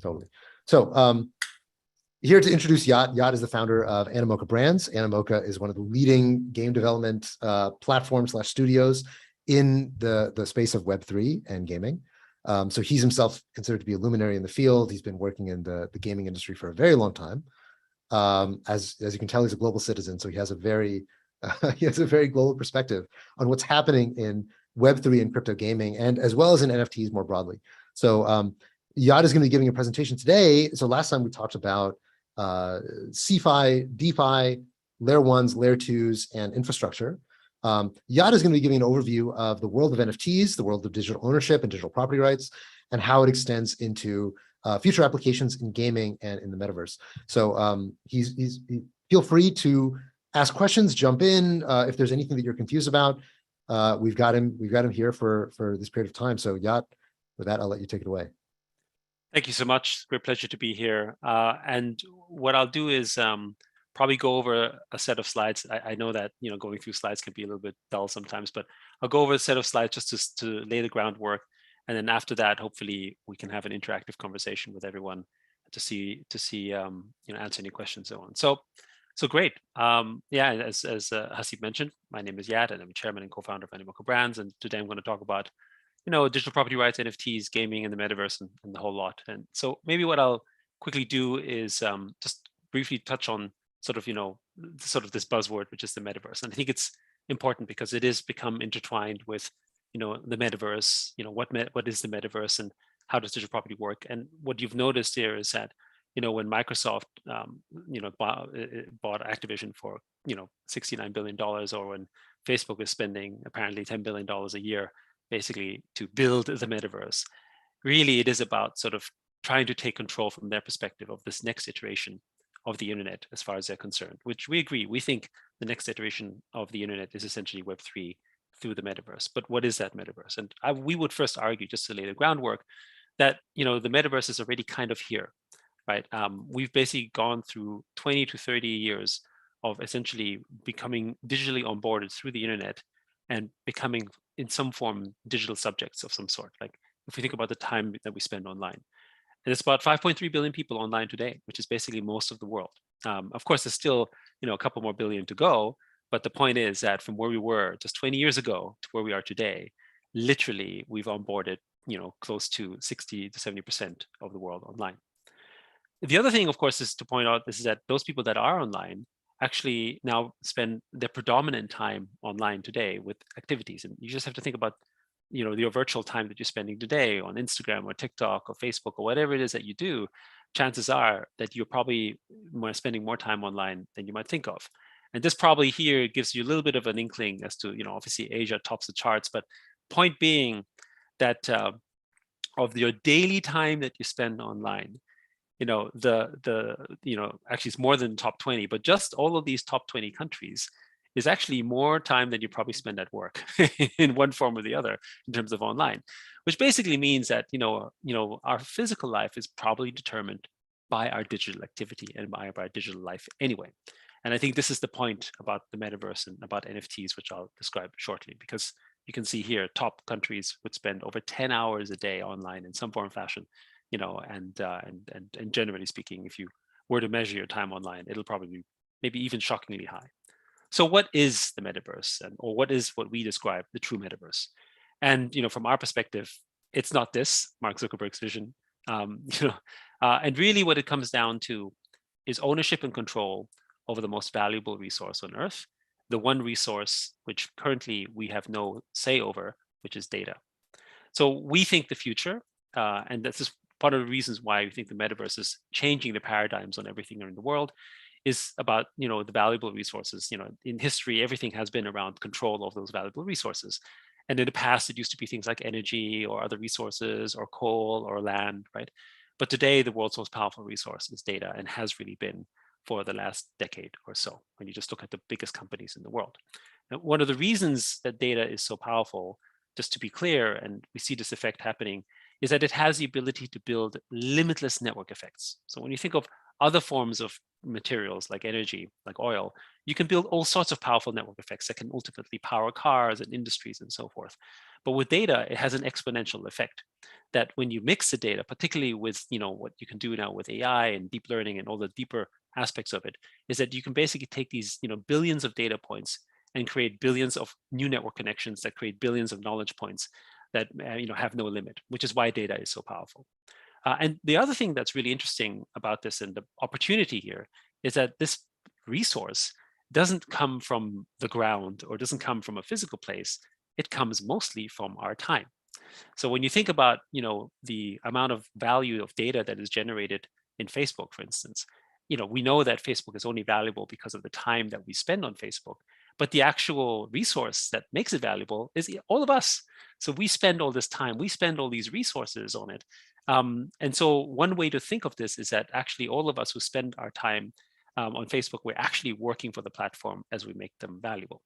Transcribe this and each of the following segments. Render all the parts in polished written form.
Totally. So here to introduce Yacht. Yacht is the founder of Animoca Brands. Animoca is one of the leading game development platforms / studios in the space of Web3 and gaming. So he's himself considered to be a luminary in the field. He's been working in the gaming industry for a very long time. As you can tell, he's a global citizen, so he has a very global perspective on what's happening in Web3 and crypto gaming, and as well as in NFTs more broadly. So Yacht is going to be giving a presentation today. So last time we talked about CeFi, DeFi, layer ones, layer twos, and infrastructure. Yacht is going to be giving an overview of the world of NFTs, the world of digital ownership and digital property rights, and how it extends into future applications in gaming and in the metaverse. So feel free to ask questions, jump in if there's anything that you're confused about. We've got him here for this period of time. So Yacht, with that, I'll let you take it away. Thank you so much. Great pleasure to be here. And what I'll do is probably go over a set of slides. I know that going through slides can be a little bit dull sometimes, but I'll go over a set of slides just to lay the groundwork. And then after that, hopefully we can have an interactive conversation with everyone to see answer any questions and so on. So great. Yeah, as Hasib mentioned, my name is Yatt, and I'm chairman and co-founder of Animoca Brands. And today I'm going to talk about digital property rights, NFTs, gaming, and the metaverse, and the whole lot. And so maybe what I'll quickly do is just briefly touch on sort of this buzzword, which is the metaverse. And I think it's important because it has become intertwined with the metaverse. What is the metaverse, and how does digital property work? And what you've noticed here is that when Microsoft bought Activision for $69 billion, or when Facebook is spending apparently $10 billion a year basically to build the metaverse, really it is about sort of trying to take control from their perspective of this next iteration of the internet as far as they're concerned, which we agree. We think the next iteration of the internet is essentially Web3 through the metaverse. But what is that metaverse? And we would first argue, just to lay the groundwork, that the metaverse is already kind of here, right? We've basically gone through 20 to 30 years of essentially becoming digitally onboarded through the internet and becoming in some form digital subjects of some sort. Like if we think about the time that we spend online, and it's about 5.3 billion people online today, which is basically most of the world. Of course, there's still a couple more billion to go, but the point is that from where we were just 20 years ago to where we are today, literally we've onboarded close to 60 to 70% of the world online. The other thing, of course, is to point out is that those people that are online actually now spend their predominant time online today with activities. And you just have to think about your virtual time that you're spending today on Instagram or TikTok or Facebook or whatever it is that you do. Chances are that you're probably spending more time online than you might think of. And this probably here gives you a little bit of an inkling as to, obviously Asia tops the charts, but point being that of your daily time that you spend online, actually it's more than top 20, but just all of these top 20 countries is actually more time than you probably spend at work in one form or the other in terms of online, which basically means that, our physical life is probably determined by our digital activity and by our digital life anyway. And I think this is the point about the metaverse and about NFTs, which I'll describe shortly, because you can see here, top countries would spend over 10 hours a day online in some form or fashion, and generally speaking, if you were to measure your time online, it'll probably be maybe even shockingly high. So what is the metaverse, or what is what we describe the true metaverse? And from our perspective, it's not this Mark Zuckerberg's vision. And really what it comes down to is ownership and control over the most valuable resource on Earth, the one resource which currently we have no say over, which is data. So we think the future, and this is part of the reasons why we think the metaverse is changing the paradigms on everything in the world, is about the valuable resources. In history, everything has been around control of those valuable resources. And in the past, it used to be things like energy or other resources or coal or land, right? But today, the world's most powerful resource is data, and has really been for the last decade or so, when you just look at the biggest companies in the world. And one of the reasons that data is so powerful, just to be clear, and we see this effect happening, is that it has the ability to build limitless network effects. So when you think of other forms of materials like energy, like oil, you can build all sorts of powerful network effects that can ultimately power cars and industries and so forth. But with data, it has an exponential effect that when you mix the data, particularly with what you can do now with AI and deep learning and all the deeper aspects of it, is that you can basically take these billions of data points and create billions of new network connections that create billions of knowledge points that have no limit, which is why data is so powerful. And the other thing that's really interesting about this and the opportunity here is that this resource doesn't come from the ground or doesn't come from a physical place. It comes mostly from our time. So when you think about the amount of value of data that is generated in Facebook, for instance, we know that Facebook is only valuable because of the time that we spend on Facebook, but the actual resource that makes it valuable is all of us. So we spend all this time, we spend all these resources on it. And so one way to think of this is that actually all of us who spend our time on Facebook, we're actually working for the platform as we make them valuable.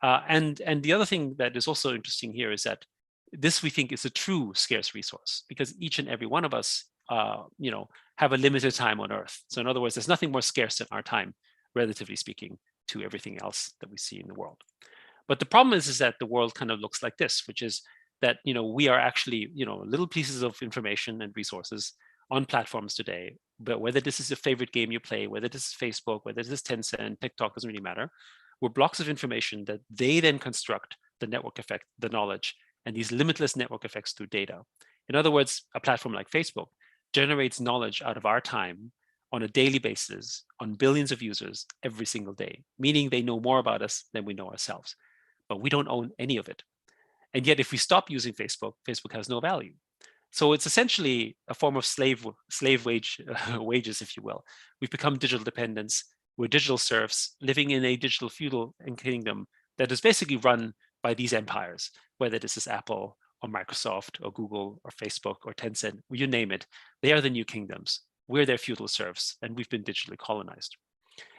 And the other thing that is also interesting here is that this, we think, is a true scarce resource because each and every one of us, have a limited time on Earth. So in other words, there's nothing more scarce than our time, relatively speaking, to everything else that we see in the world. But the problem is that the world kind of looks like this, which is that we are actually little pieces of information and resources on platforms today. But whether this is your favorite game you play, whether this is Facebook, whether this is Tencent, TikTok, doesn't really matter. We're blocks of information that they then construct the network effect, the knowledge, and these limitless network effects through data. In other words, a platform like Facebook generates knowledge out of our time on a daily basis on billions of users every single day, meaning they know more about us than we know ourselves, but we don't own any of it. And yet, if we stop using Facebook, Facebook has no value. So it's essentially a form of slave wages, if you will. We've become digital dependents. We're digital serfs living in a digital feudal kingdom that is basically run by these empires, whether this is Apple or Microsoft or Google or Facebook or Tencent, you name it. They are the new kingdoms. We're their feudal serfs, and we've been digitally colonized.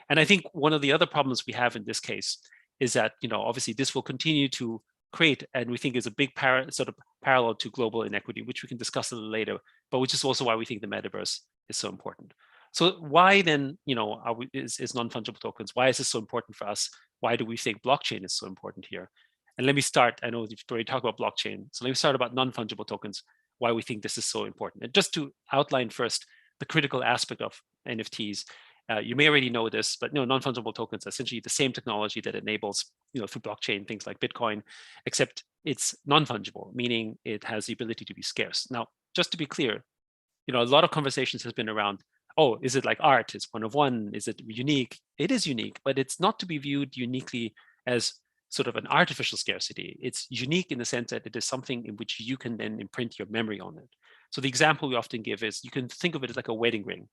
And I think one of the other problems we have in this case is that, obviously this will continue to create, and we think is a big parallel to global inequity, which we can discuss a little later, but which is also why we think the metaverse is so important. So why then, is non-fungible tokens? Why is this so important for us? Why do we think blockchain is so important here? And let me start, I know you've already talked about blockchain, so let me start about non-fungible tokens, why we think this is so important. And just to outline first the critical aspect of NFTs, you may already know this, but non-fungible tokens are essentially the same technology that enables, through blockchain, things like Bitcoin, except it's non-fungible, meaning it has the ability to be scarce. Now, just to be clear, a lot of conversations has been around, oh, is it like art? It's one of one. Is it unique? It is unique, but it's not to be viewed uniquely as sort of an artificial scarcity. It's unique in the sense that it is something in which you can then imprint your memory on it. So the example we often give is you can think of it as like a wedding ring.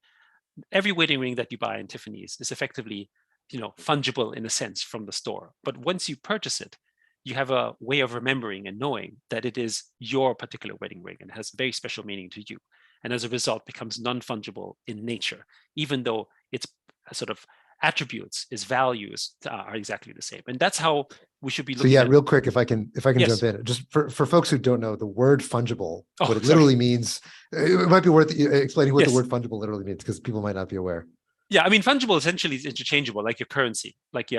Every wedding ring that you buy in Tiffany's is effectively, fungible in a sense from the store. But once you purchase it, you have a way of remembering and knowing that it is your particular wedding ring and has very special meaning to you. And as a result, becomes non-fungible in nature, even though its sort of attributes, its values are exactly the same. And that's how we should be looking at. So yeah, real quick, if I can Yes. jump in, just for folks who don't know the word fungible, Oh, what it sorry. literally means, it might be worth explaining what Yes. the word fungible literally means, because people might not be aware. Yeah, I mean, fungible essentially is interchangeable, like your currency, like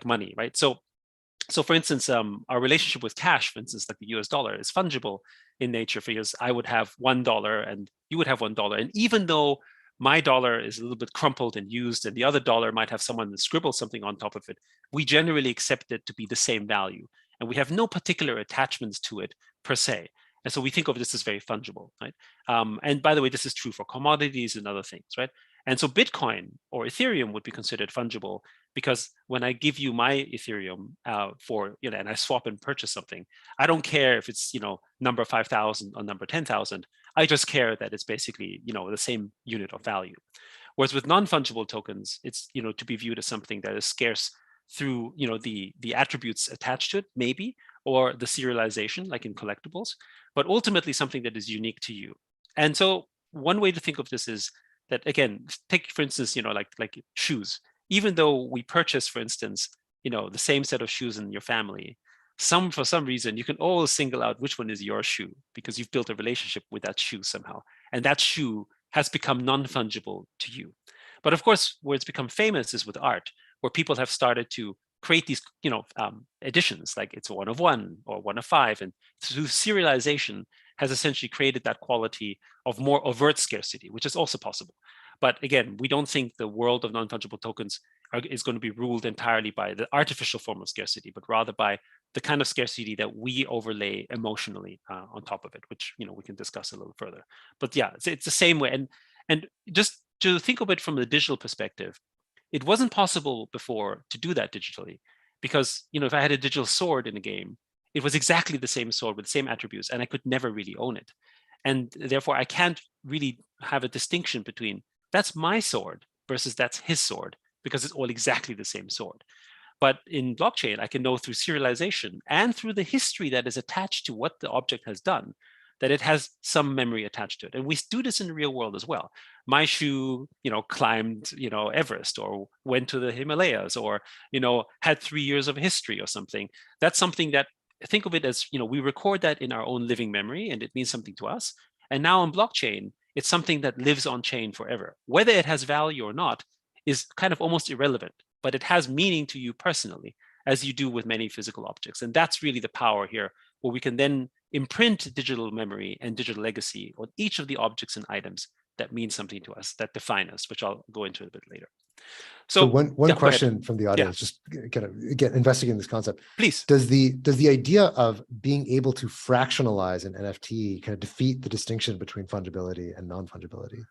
money, right? So for instance, our relationship with cash, for instance, like the US dollar, is fungible in nature because I would have $1 and you would have $1. And even though my dollar is a little bit crumpled and used, and the other dollar might have someone that scribbled something on top of it, we generally accept it to be the same value. And we have no particular attachments to it per se. And so we think of this as very fungible, right? And by the way, this is true for commodities and other things, right? And so Bitcoin or Ethereum would be considered fungible because when I give you my Ethereum and I swap and purchase something, I don't care if it's, number 5,000 or number 10,000. I just care that it's basically, the same unit of value. Whereas with non-fungible tokens, it's, to be viewed as something that is scarce through, the attributes attached to it, maybe, or the serialization, like in collectibles, but ultimately something that is unique to you. And so one way to think of this is that, again, take, for instance, like shoes. Even though we purchase, for instance, the same set of shoes in your family, for some reason, you can always single out which one is your shoe because you've built a relationship with that shoe somehow. And that shoe has become non-fungible to you. But of course, where it's become famous is with art, where people have started to create these, additions, like it's 1 of 1 or 1 of 5, and through serialization has essentially created that quality of more overt scarcity, which is also possible. But again, we don't think the world of non-fungible tokens is going to be ruled entirely by the artificial form of scarcity, but rather by the kind of scarcity that we overlay emotionally on top of it, which we can discuss a little further. But yeah, it's the same way. And just to think of it from the digital perspective, it wasn't possible before to do that digitally, because if I had a digital sword in a game, it was exactly the same sword with the same attributes, and I could never really own it. And therefore, I can't really have a distinction between that's my sword versus that's his sword, because it's all exactly the same sword. But in blockchain, I can know through serialization and through the history that is attached to what the object has done, that it has some memory attached to it. And we do this in the real world as well. My shoe, climbed, Everest, or went to the Himalayas, or, had 3 years of history or something. That's something that, think of it as, we record that in our own living memory, and it means something to us. And now on blockchain, it's something that lives on chain forever. Whether it has value or not is kind of almost irrelevant, but it has meaning to you personally, as you do with many physical objects. And that's really the power here, where we can then imprint digital memory and digital legacy on each of the objects and items that mean something to us, that define us, which I'll go into a bit later. So one question from the audience, just kind of get investigating this concept. Please. Does the idea of being able to fractionalize an NFT kind of defeat the distinction between fungibility and non-fungibility?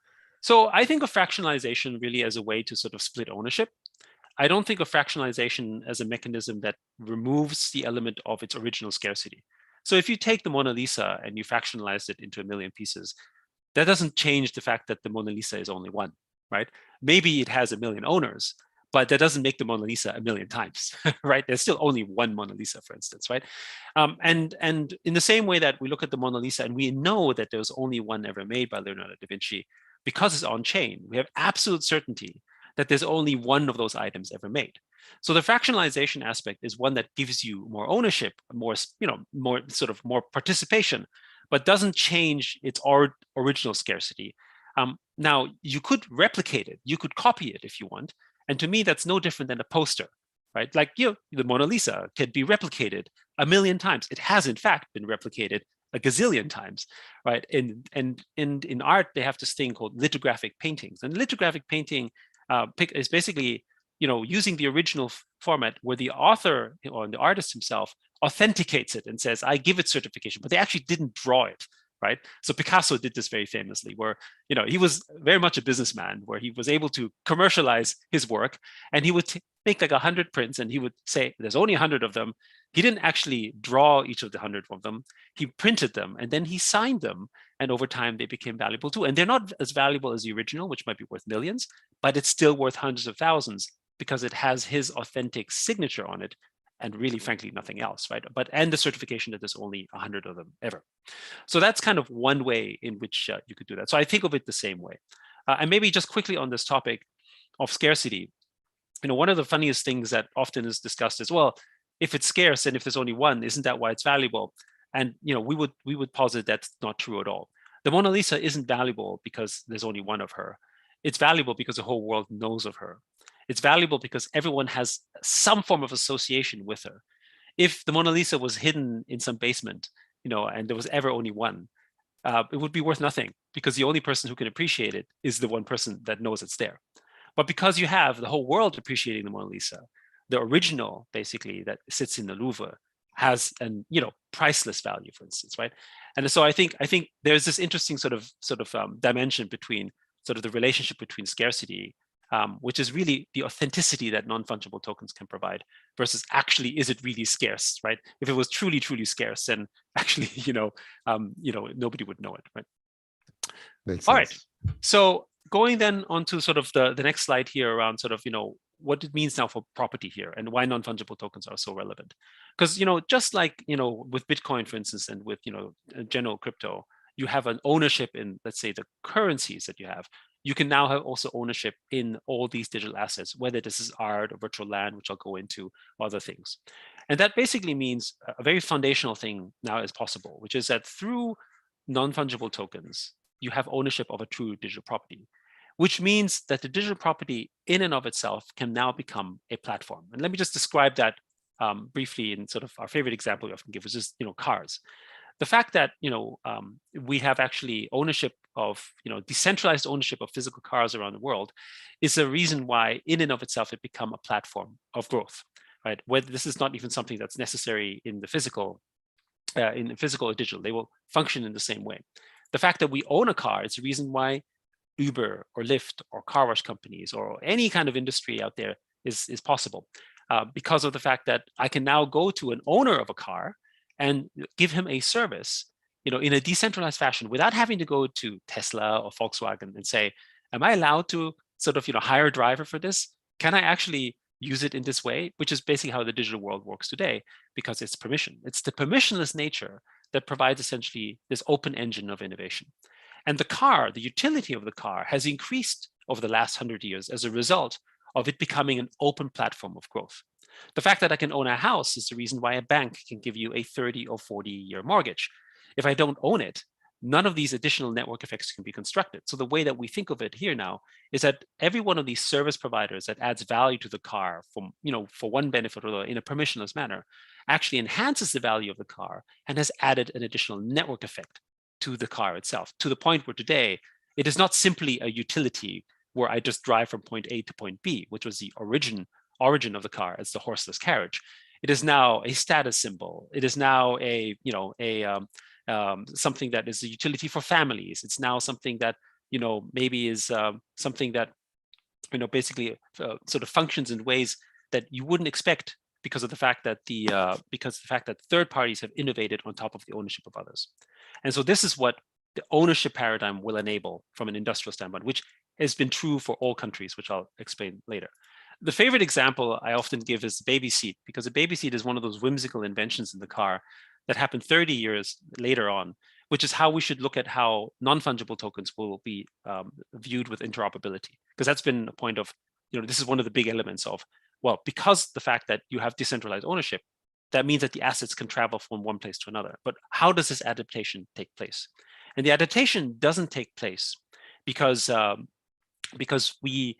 So I think of fractionalization really as a way to sort of split ownership. I don't think of fractionalization as a mechanism that removes the element of its original scarcity. So if you take the Mona Lisa and you fractionalize it into 1 million pieces, that doesn't change the fact that the Mona Lisa is only one, right? Maybe it has 1 million owners, but that doesn't make the Mona Lisa 1 million times, right? There's still only one Mona Lisa, for instance, right? And in the same way that we look at the Mona Lisa and we know that there was only one ever made by Leonardo da Vinci, because it's on chain, we have absolute certainty that there's only one of those items ever made. So the fractionalization aspect is one that gives you more ownership, more participation, but doesn't change its original scarcity. Now, you could replicate it, you could copy it if you want. And to me, that's no different than a poster, right? Like, the Mona Lisa can be replicated 1 million times. It has, in fact, been replicated a gazillion times, right? And in art, they have this thing called lithographic paintings. And lithographic painting is basically, using the original format where the author or the artist himself authenticates it and says, I give it certification, but they actually didn't draw it, right? So Picasso did this very famously, where, he was very much a businessman, where he was able to commercialize his work, and he would make like 100 prints, and he would say, there's only 100 of them. He didn't actually draw each of the 100 of them. He printed them, and then he signed them. And over time, they became valuable too. And they're not as valuable as the original, which might be worth millions, but it's still worth hundreds of thousands because it has his authentic signature on it, and really, frankly, nothing else, right? And the certification that there's only 100 of them ever. So that's kind of one way in which you could do that. So I think of it the same way. And maybe just quickly on this topic of scarcity, one of the funniest things that often is discussed as well, if it's scarce and if there's only one, isn't that why it's valuable? And we would posit that's not true at all. The Mona Lisa isn't valuable because there's only one of her. It's valuable because the whole world knows of her. It's valuable because everyone has some form of association with her. If the Mona Lisa was hidden in some basement, and there was ever only one, it would be worth nothing, because the only person who can appreciate it is the one person that knows it's there. But because you have the whole world appreciating the Mona Lisa, the original, basically, that sits in the Louvre has an priceless value, for instance, right? And so I think there's this interesting sort of dimension between sort of the relationship between scarcity, which is really the authenticity that non-fungible tokens can provide, versus actually, is it really scarce, right? If it was truly, truly scarce, then actually, nobody would know it, right? Makes sense. All right. So going then onto sort of the next slide here around sort of, what it means now for property here, and why non-fungible tokens are so relevant. Because, just like, with Bitcoin, for instance, and with, general crypto, you have an ownership in, let's say, the currencies that you have. You can now have also ownership in all these digital assets, whether this is art or virtual land, which I'll go into, or other things. And that basically means a very foundational thing now is possible, which is that through non-fungible tokens, you have ownership of a true digital property, which means that the digital property in and of itself can now become a platform. And let me just describe that briefly in sort of our favorite example we often give, which is cars. The fact that we have actually ownership of decentralized ownership of physical cars around the world is a reason why in and of itself it become a platform of growth, right? Whether this is not even something that's necessary in the physical or digital, they will function in the same way. The fact that we own a car is the reason why Uber or Lyft or car wash companies or any kind of industry out there is possible, because of the fact that I can now go to an owner of a car and give him a service, in a decentralized fashion without having to go to Tesla or Volkswagen and say, am I allowed to sort of, hire a driver for this? Can I actually use it in this way? Which is basically how the digital world works today, because it's permission. It's the permissionless nature that provides essentially this open engine of innovation. And the car, the utility of the car has increased over the last 100 years as a result of it becoming an open platform of growth. The fact that I can own a house is the reason why a bank can give you a 30 or 40-year mortgage. If I don't own it, none of these additional network effects can be constructed. So the way that we think of it here now is that every one of these service providers that adds value to the car from, for one benefit or in a permissionless manner, actually enhances the value of the car and has added an additional network effect to the car itself, to the point where today it is not simply a utility where I just drive from point A to point B, which was the origin of the car as the horseless carriage. It is now a status symbol. It is now something that is a utility for families. It's now something that maybe is something that basically sort of functions in ways that you wouldn't expect because of the fact that third parties have innovated on top of the ownership of others. And so this is what the ownership paradigm will enable from an industrial standpoint, which has been true for all countries, which I'll explain later. The favorite example I often give is the baby seat, because a baby seat is one of those whimsical inventions in the car that happened 30 years later on, which is how we should look at how non-fungible tokens will be viewed with interoperability. Because that's been a point of, this is one of the big elements of, well, because the fact that you have decentralized ownership, that means that the assets can travel from one place to another. But how does this adaptation take place? And the adaptation doesn't take place because we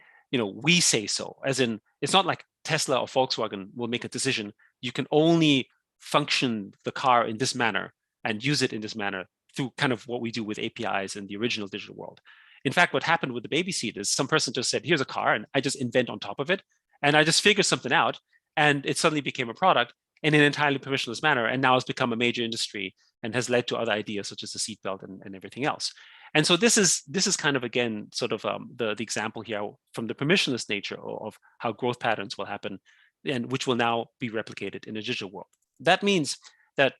say so, as in, it's not like Tesla or Volkswagen will make a decision. You can only function the car in this manner and use it in this manner through kind of what we do with APIs in the original digital world. In fact, what happened with the baby seat is some person just said, here's a car, and I just invent on top of it. And I just figured something out, and it suddenly became a product in an entirely permissionless manner, and now it's become a major industry and has led to other ideas such as the seatbelt and everything else. And so this is kind of, again, sort of the example here from the permissionless nature of how growth patterns will happen, and which will now be replicated in a digital world. That means that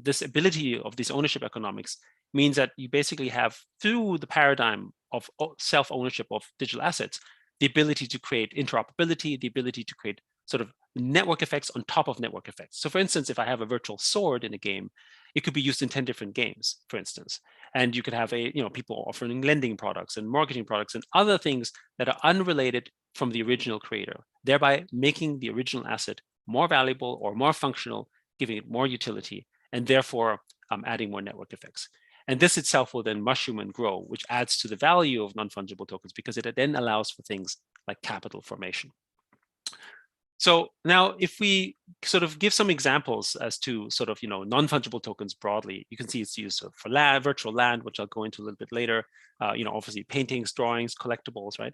this ability of these ownership economics means that you basically have, through the paradigm of self-ownership of digital assets, the ability to create interoperability, the ability to create sort of network effects on top of network effects. So for instance, if I have a virtual sword in a game, it could be used in 10 different games, for instance. And you could have people offering lending products and marketing products and other things that are unrelated from the original creator, thereby making the original asset more valuable or more functional, giving it more utility, and therefore adding more network effects. And this itself will then mushroom and grow, which adds to the value of non-fungible tokens because it then allows for things like capital formation. So now if we sort of give some examples as to sort of, non-fungible tokens broadly, you can see it's used for land, virtual land, which I'll go into a little bit later, obviously paintings, drawings, collectibles, right?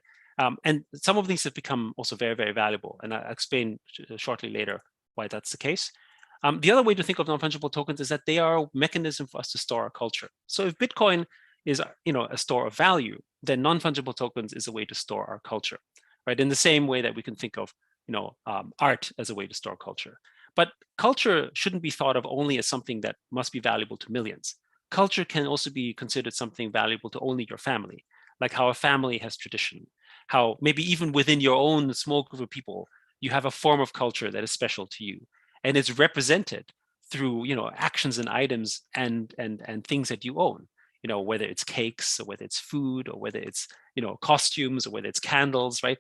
And some of these have become also very, very valuable. And I'll explain shortly later why that's the case. The other way to think of non-fungible tokens is that they are a mechanism for us to store our culture. So if Bitcoin is, a store of value, then non-fungible tokens is a way to store our culture, right? In the same way that we can think of, art as a way to store culture. But culture shouldn't be thought of only as something that must be valuable to millions. Culture can also be considered something valuable to only your family, like how a family has tradition, how maybe even within your own small group of people, you have a form of culture that is special to you. And it's represented through, actions and items and things that you own, whether it's cakes or whether it's food or whether it's, costumes or whether it's candles, right?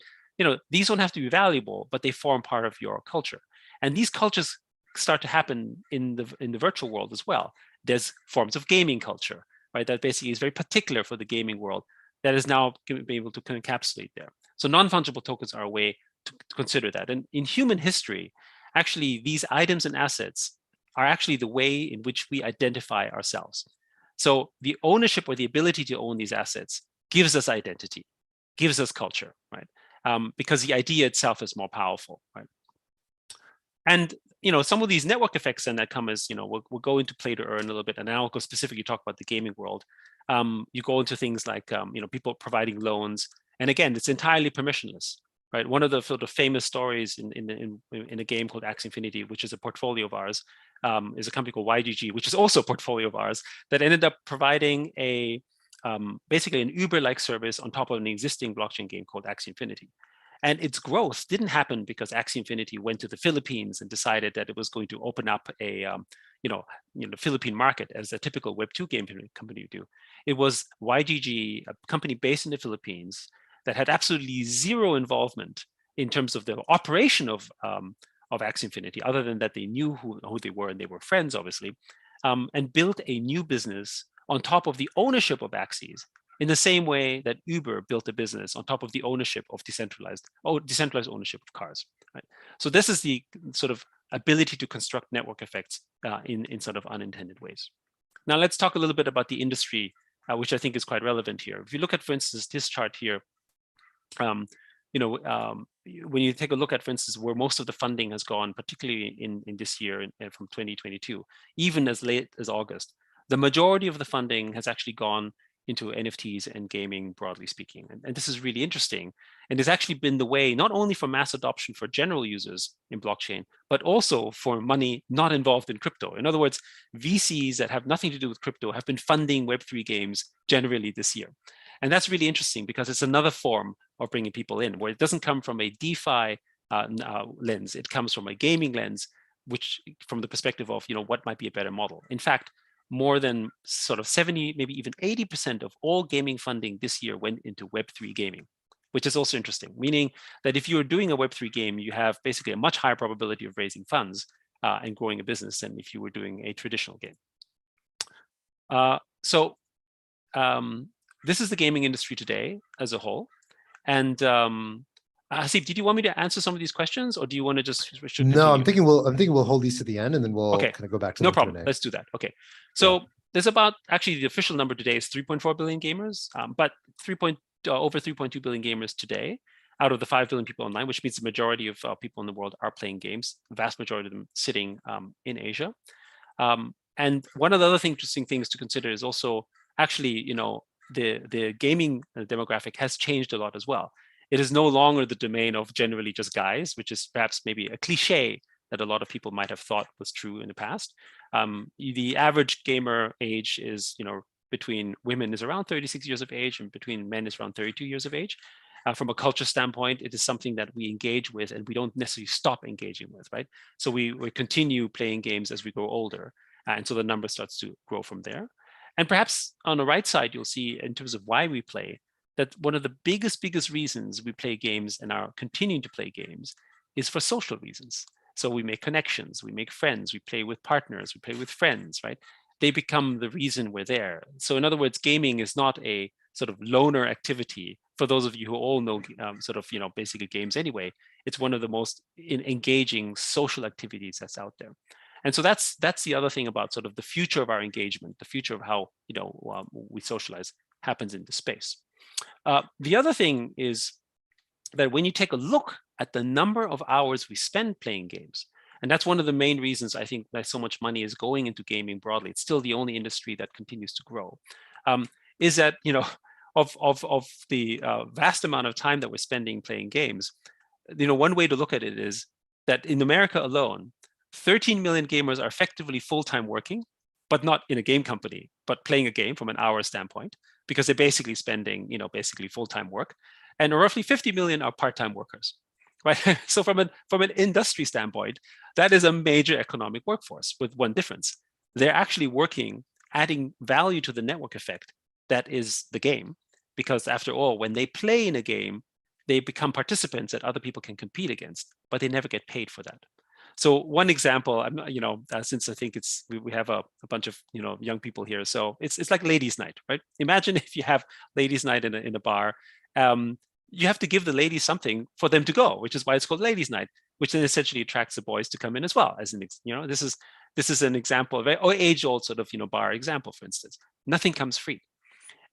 These don't have to be valuable, but they form part of your culture. And these cultures start to happen in the virtual world as well. There's forms of gaming culture, right? That basically is very particular for the gaming world. that is now be able to encapsulate there. So non-fungible tokens are a way to consider that. And in human history, actually, these items and assets are actually the way in which we identify ourselves. So the ownership or the ability to own these assets gives us identity, gives us culture, right? Because the idea itself is more powerful, right? And some of these network effects then that come as we'll go into play to earn a little bit, and then I'll go specifically talk about the gaming world. You go into things like people providing loans, and again, it's entirely permissionless, right? One of the sort of famous stories in a game called Axie Infinity, which is a portfolio of ours, is a company called YGG, which is also a portfolio of ours, that ended up providing a basically an Uber-like service on top of an existing blockchain game called Axie Infinity. And its growth didn't happen because Axie Infinity went to the Philippines and decided that it was going to open up a Philippine market as a typical Web2 game company would do. It was YGG, a company based in the Philippines, that had absolutely zero involvement in terms of the operation of Axie Infinity, other than that they knew who they were and they were friends, obviously, and built a new business on top of the ownership of Axies, in the same way that Uber built a business on top of the ownership of decentralized ownership of cars. Right? So this is the sort of ability to construct network effects in sort of unintended ways. Now let's talk a little bit about the industry, which I think is quite relevant here. If you look at, for instance, this chart here, when you take a look at, for instance, where most of the funding has gone, particularly in this year from 2022, even as late as August, the majority of the funding has actually gone into NFTs and gaming, broadly speaking. And this is really interesting. And it's actually been the way, not only for mass adoption for general users in blockchain, but also for money not involved in crypto. In other words, VCs that have nothing to do with crypto have been funding Web3 games generally this year. And that's really interesting because it's another form of bringing people in, where it doesn't come from a DeFi lens, it comes from a gaming lens, which from the perspective of, what might be a better model. In fact, more than sort of 70, maybe even 80% of all gaming funding this year went into Web3 gaming, which is also interesting, meaning that if you're doing a Web3 game, you have basically a much higher probability of raising funds and growing a business than if you were doing a traditional game. This is the gaming industry today as a whole. And Hasib, did you want me to answer some of these questions, or do you want to just continue? No, I'm thinking we'll hold these to the end, and then we'll kind of go back to no problem. Let's do that. Okay, so there's actually the official number today is 3.4 billion gamers, but over 3.2 billion gamers today out of the 5 billion people online, which means the majority of people in the world are playing games. The vast majority of them sitting in Asia. And one of the other interesting things to consider is also actually, the gaming demographic has changed a lot as well. It is no longer the domain of generally just guys, which is perhaps maybe a cliche that a lot of people might have thought was true in the past. The average gamer age is, between women is around 36 years of age, and between men is around 32 years of age. From a culture standpoint, it is something that we engage with and we don't necessarily stop engaging with, right? So we continue playing games as we grow older. And so the number starts to grow from there. And perhaps on the right side, you'll see in terms of why we play, that one of the biggest reasons we play games and are continuing to play games is for social reasons. So we make connections, we make friends, we play with partners, we play with friends, right? They become the reason we're there. So in other words, gaming is not a sort of loner activity. For those of you who all know basically games anyway, it's one of the most engaging social activities that's out there. And so that's the other thing about sort of the future of our engagement, the future of how we socialize happens in the space. The other thing is that when you take a look at the number of hours we spend playing games, and that's one of the main reasons I think that so much money is going into gaming broadly, it's still the only industry that continues to grow, is that, of the vast amount of time that we're spending playing games, one way to look at it is that in America alone, 13 million gamers are effectively full-time working, but not in a game company, but playing a game from an hour standpoint, because they're basically spending, basically full-time work. And roughly 50 million are part-time workers, right? So from an industry standpoint, that is a major economic workforce with one difference. They're actually working, adding value to the network effect that is the game, because after all, when they play in a game, they become participants that other people can compete against, but they never get paid for that. So one example, since I think we have a bunch of young people here, so it's like ladies' night, right? Imagine if you have ladies' night in a bar. You have to give the ladies something for them to go, which is why it's called ladies' night, which then essentially attracts the boys to come in as well. This is an example of or age-old sort of bar example, for instance. Nothing comes free,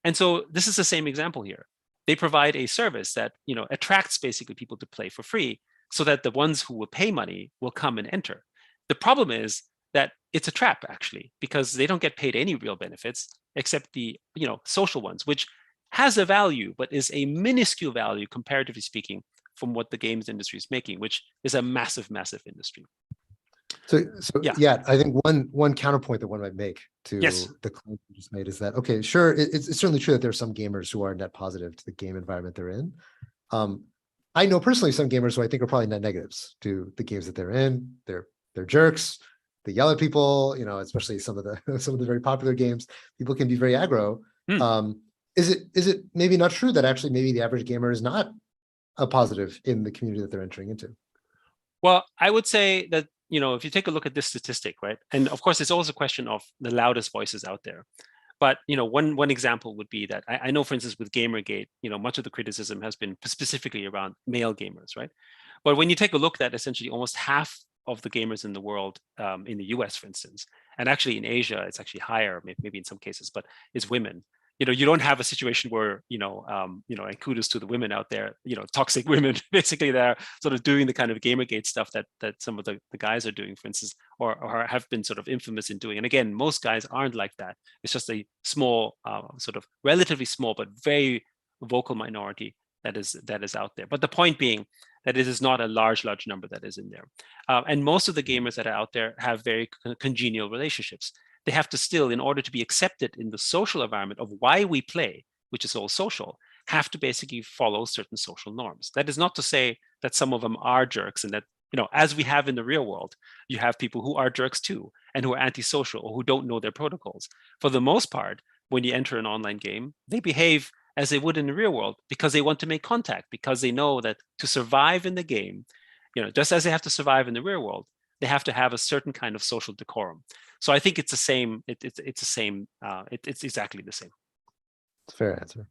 and so this is the same example here. They provide a service that attracts basically people to play for free, so that the ones who will pay money will come and enter. The problem is that it's a trap, actually, because they don't get paid any real benefits except the social ones, which has a value, but is a minuscule value, comparatively speaking, from what the games industry is making, which is a massive, massive industry. So Yeah. yeah, I think one counterpoint that one might make to the claim you just made is that, okay, sure, it's certainly true that there are some gamers who are net positive to the game environment they're in. I know personally some gamers who I think are probably net negatives to the games that they're in. They're jerks. They yell at people, especially some of the very popular games. People can be very aggro. Is it maybe not true that actually maybe the average gamer is not a positive in the community that they're entering into? Well, I would say that, if you take a look at this statistic, right? And of course, it's always a question of the loudest voices out there. But one example would be that I know, for instance, with Gamergate, much of the criticism has been specifically around male gamers, right? But when you take a look, that essentially almost half of the gamers in the world, in the US, for instance, and actually in Asia, it's actually higher, maybe in some cases, but it's women. You don't have a situation where, and kudos to the women out there, toxic women, basically, they're sort of doing the kind of Gamergate stuff that some of the guys are doing, for instance, or have been sort of infamous in doing. And again, most guys aren't like that. It's just a small, sort of relatively small, but very vocal minority that is out there. But the point being that it is not a large number that is in there. And most of the gamers that are out there have very congenial relationships. They have to still, in order to be accepted in the social environment of why we play, which is all social, have to basically follow certain social norms. That is not to say that some of them are jerks, and that, as we have in the real world, you have people who are jerks too, and who are antisocial or who don't know their protocols. For the most part, when you enter an online game, they behave as they would in the real world because they want to make contact, because they know that to survive in the game, just as they have to survive in the real world, they have to have a certain kind of social decorum. So I think it's the same. It's the same. It's exactly the same. It's a fair answer.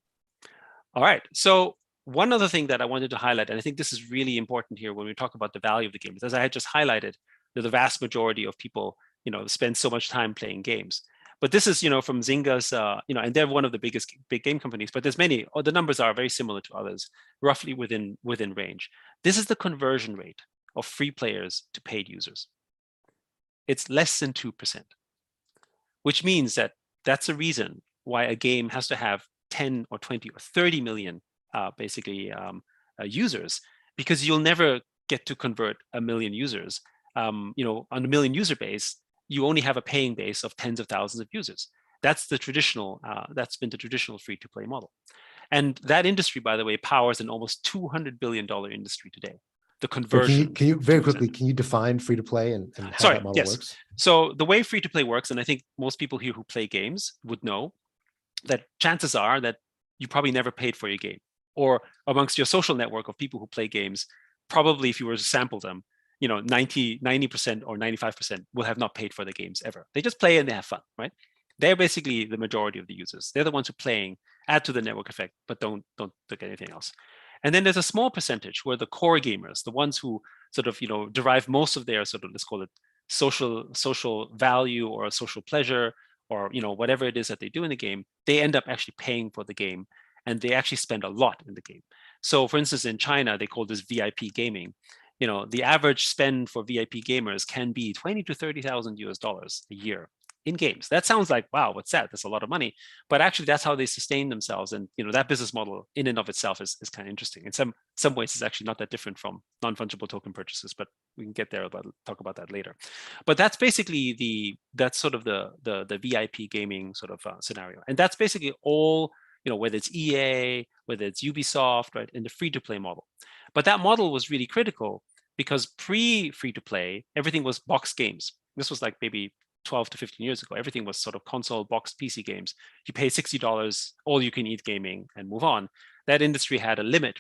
All right. So one other thing that I wanted to highlight, and I think this is really important here when we talk about the value of the games, as I had just highlighted, the vast majority of people, spend so much time playing games. But this is, from Zynga's, and they're one of the big game companies, but there's many, the numbers are very similar to others, roughly within range. This is the conversion rate of free players to paid users. It's less than 2%, which means that that's a reason why a game has to have 10 or 20 or 30 million users, because you'll never get to convert a million users. On a million user base, you only have a paying base of tens of thousands of users. That's the traditional, that's been the traditional free-to-play model. And that industry, by the way, powers an almost $200 billion industry today. The conversion. Can you very quickly, can you define free-to-play and how that model works? So the way free-to-play works, and I think most people here who play games would know that chances are that you probably never paid for your game, or amongst your social network of people who play games, probably if you were to sample them, 90% or 95% will have not paid for the games ever. They just play and they have fun, right? They're basically the majority of the users. They're the ones who are playing, add to the network effect, but don't look at anything else. And then there's a small percentage where the core gamers, the ones who sort of, derive most of their sort of, let's call it social value or social pleasure, or, whatever it is that they do in the game, they end up actually paying for the game, and they actually spend a lot in the game. So for instance, in China, they call this VIP gaming. The average spend for VIP gamers can be $20,000 to $30,000 a year in games. That sounds like, wow, what's that? That's a lot of money. But actually, that's how they sustain themselves. And that business model in and of itself is kind of interesting. In some ways, it's actually not that different from non-fungible token purchases, but we can get there, talk about that later. But that's basically that's sort of the VIP gaming sort of scenario. And that's basically all, whether it's EA, whether it's Ubisoft, right, in the free-to-play model. But that model was really critical because pre-free-to-play, everything was box games. This was like maybe 12 to 15 years ago. Everything was sort of console box PC games. You pay $60, all you can eat gaming, and move on. That industry had a limit.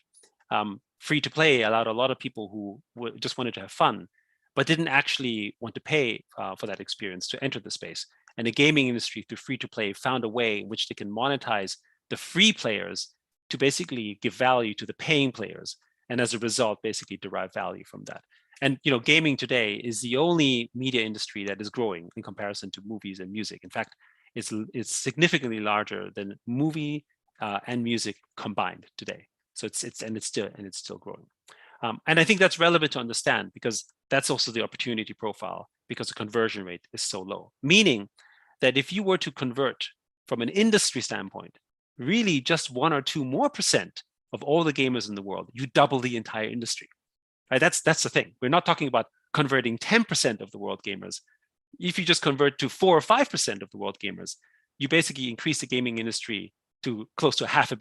Free to play allowed a lot of people who just wanted to have fun but didn't actually want to pay for that experience to enter the space. And the gaming industry, through free-to-play, found a way in which they can monetize the free players to basically give value to the paying players, and as a result, basically derive value from that. And gaming today is the only media industry that is growing in comparison to movies and music. In fact, it's significantly larger than movie and music combined today. So it's still growing. And I think that's relevant to understand, because that's also the opportunity profile, because the conversion rate is so low. Meaning that if you were to convert from an industry standpoint, really just 1 or 2 more % of all the gamers in the world, you double the entire industry. Right? That's the thing. We're not talking about converting 10% of the world gamers. If you just convert to 4 or 5% of the world gamers, you basically increase the gaming industry to close to $500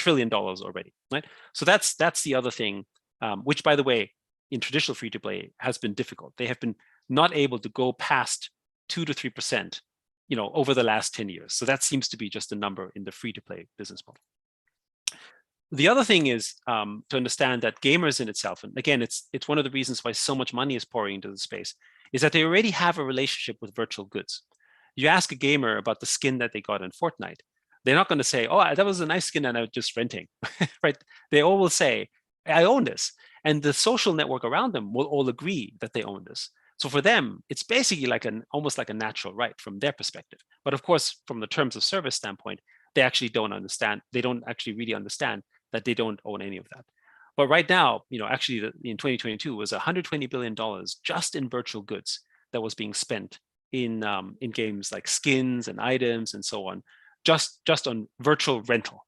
billion already, right? So that's the other thing, which, by the way, in traditional free-to-play has been difficult. They have been not able to go past 2 to 3%, over the last 10 years. So that seems to be just a number in the free-to-play business model. The other thing is to understand that gamers in itself, and again, it's one of the reasons why so much money is pouring into the space, is that they already have a relationship with virtual goods. You ask a gamer about the skin that they got in Fortnite, they're not going to say, "Oh, that was a nice skin and I was just renting," right? They all will say, "I own this," and the social network around them will all agree that they own this. So for them, it's basically almost like a natural right from their perspective. But of course, from the terms of service standpoint, they actually don't understand. They don't actually really understand that they don't own any of that. But right now, actually in 2022 was $120 billion just in virtual goods that was being spent in games like skins and items and so on, just on virtual rental,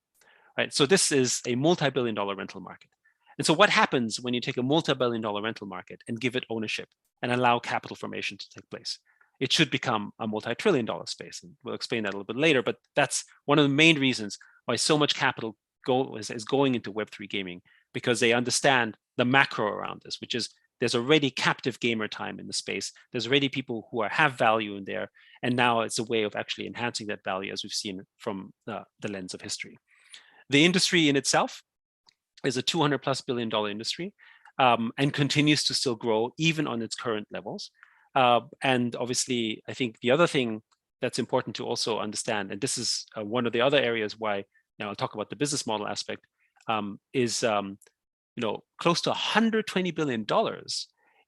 right? So this is a multi-billion-dollar rental market. And so what happens when you take a multi-billion-dollar rental market and give it ownership and allow capital formation to take place? It should become a multi-trillion-dollar space. And we'll explain that a little bit later, but that's one of the main reasons why so much capital is going into Web3 gaming, because they understand the macro around this, which is there's already captive gamer time in the space. There's already people who have value in there. And now it's a way of actually enhancing that value, as we've seen from the lens of history. The industry in itself is a $200+ billion industry, and continues to still grow even on its current levels. And obviously, I think the other thing that's important to also understand, and this is one of the other areas why now I'll talk about the business model aspect, is close to $120 billion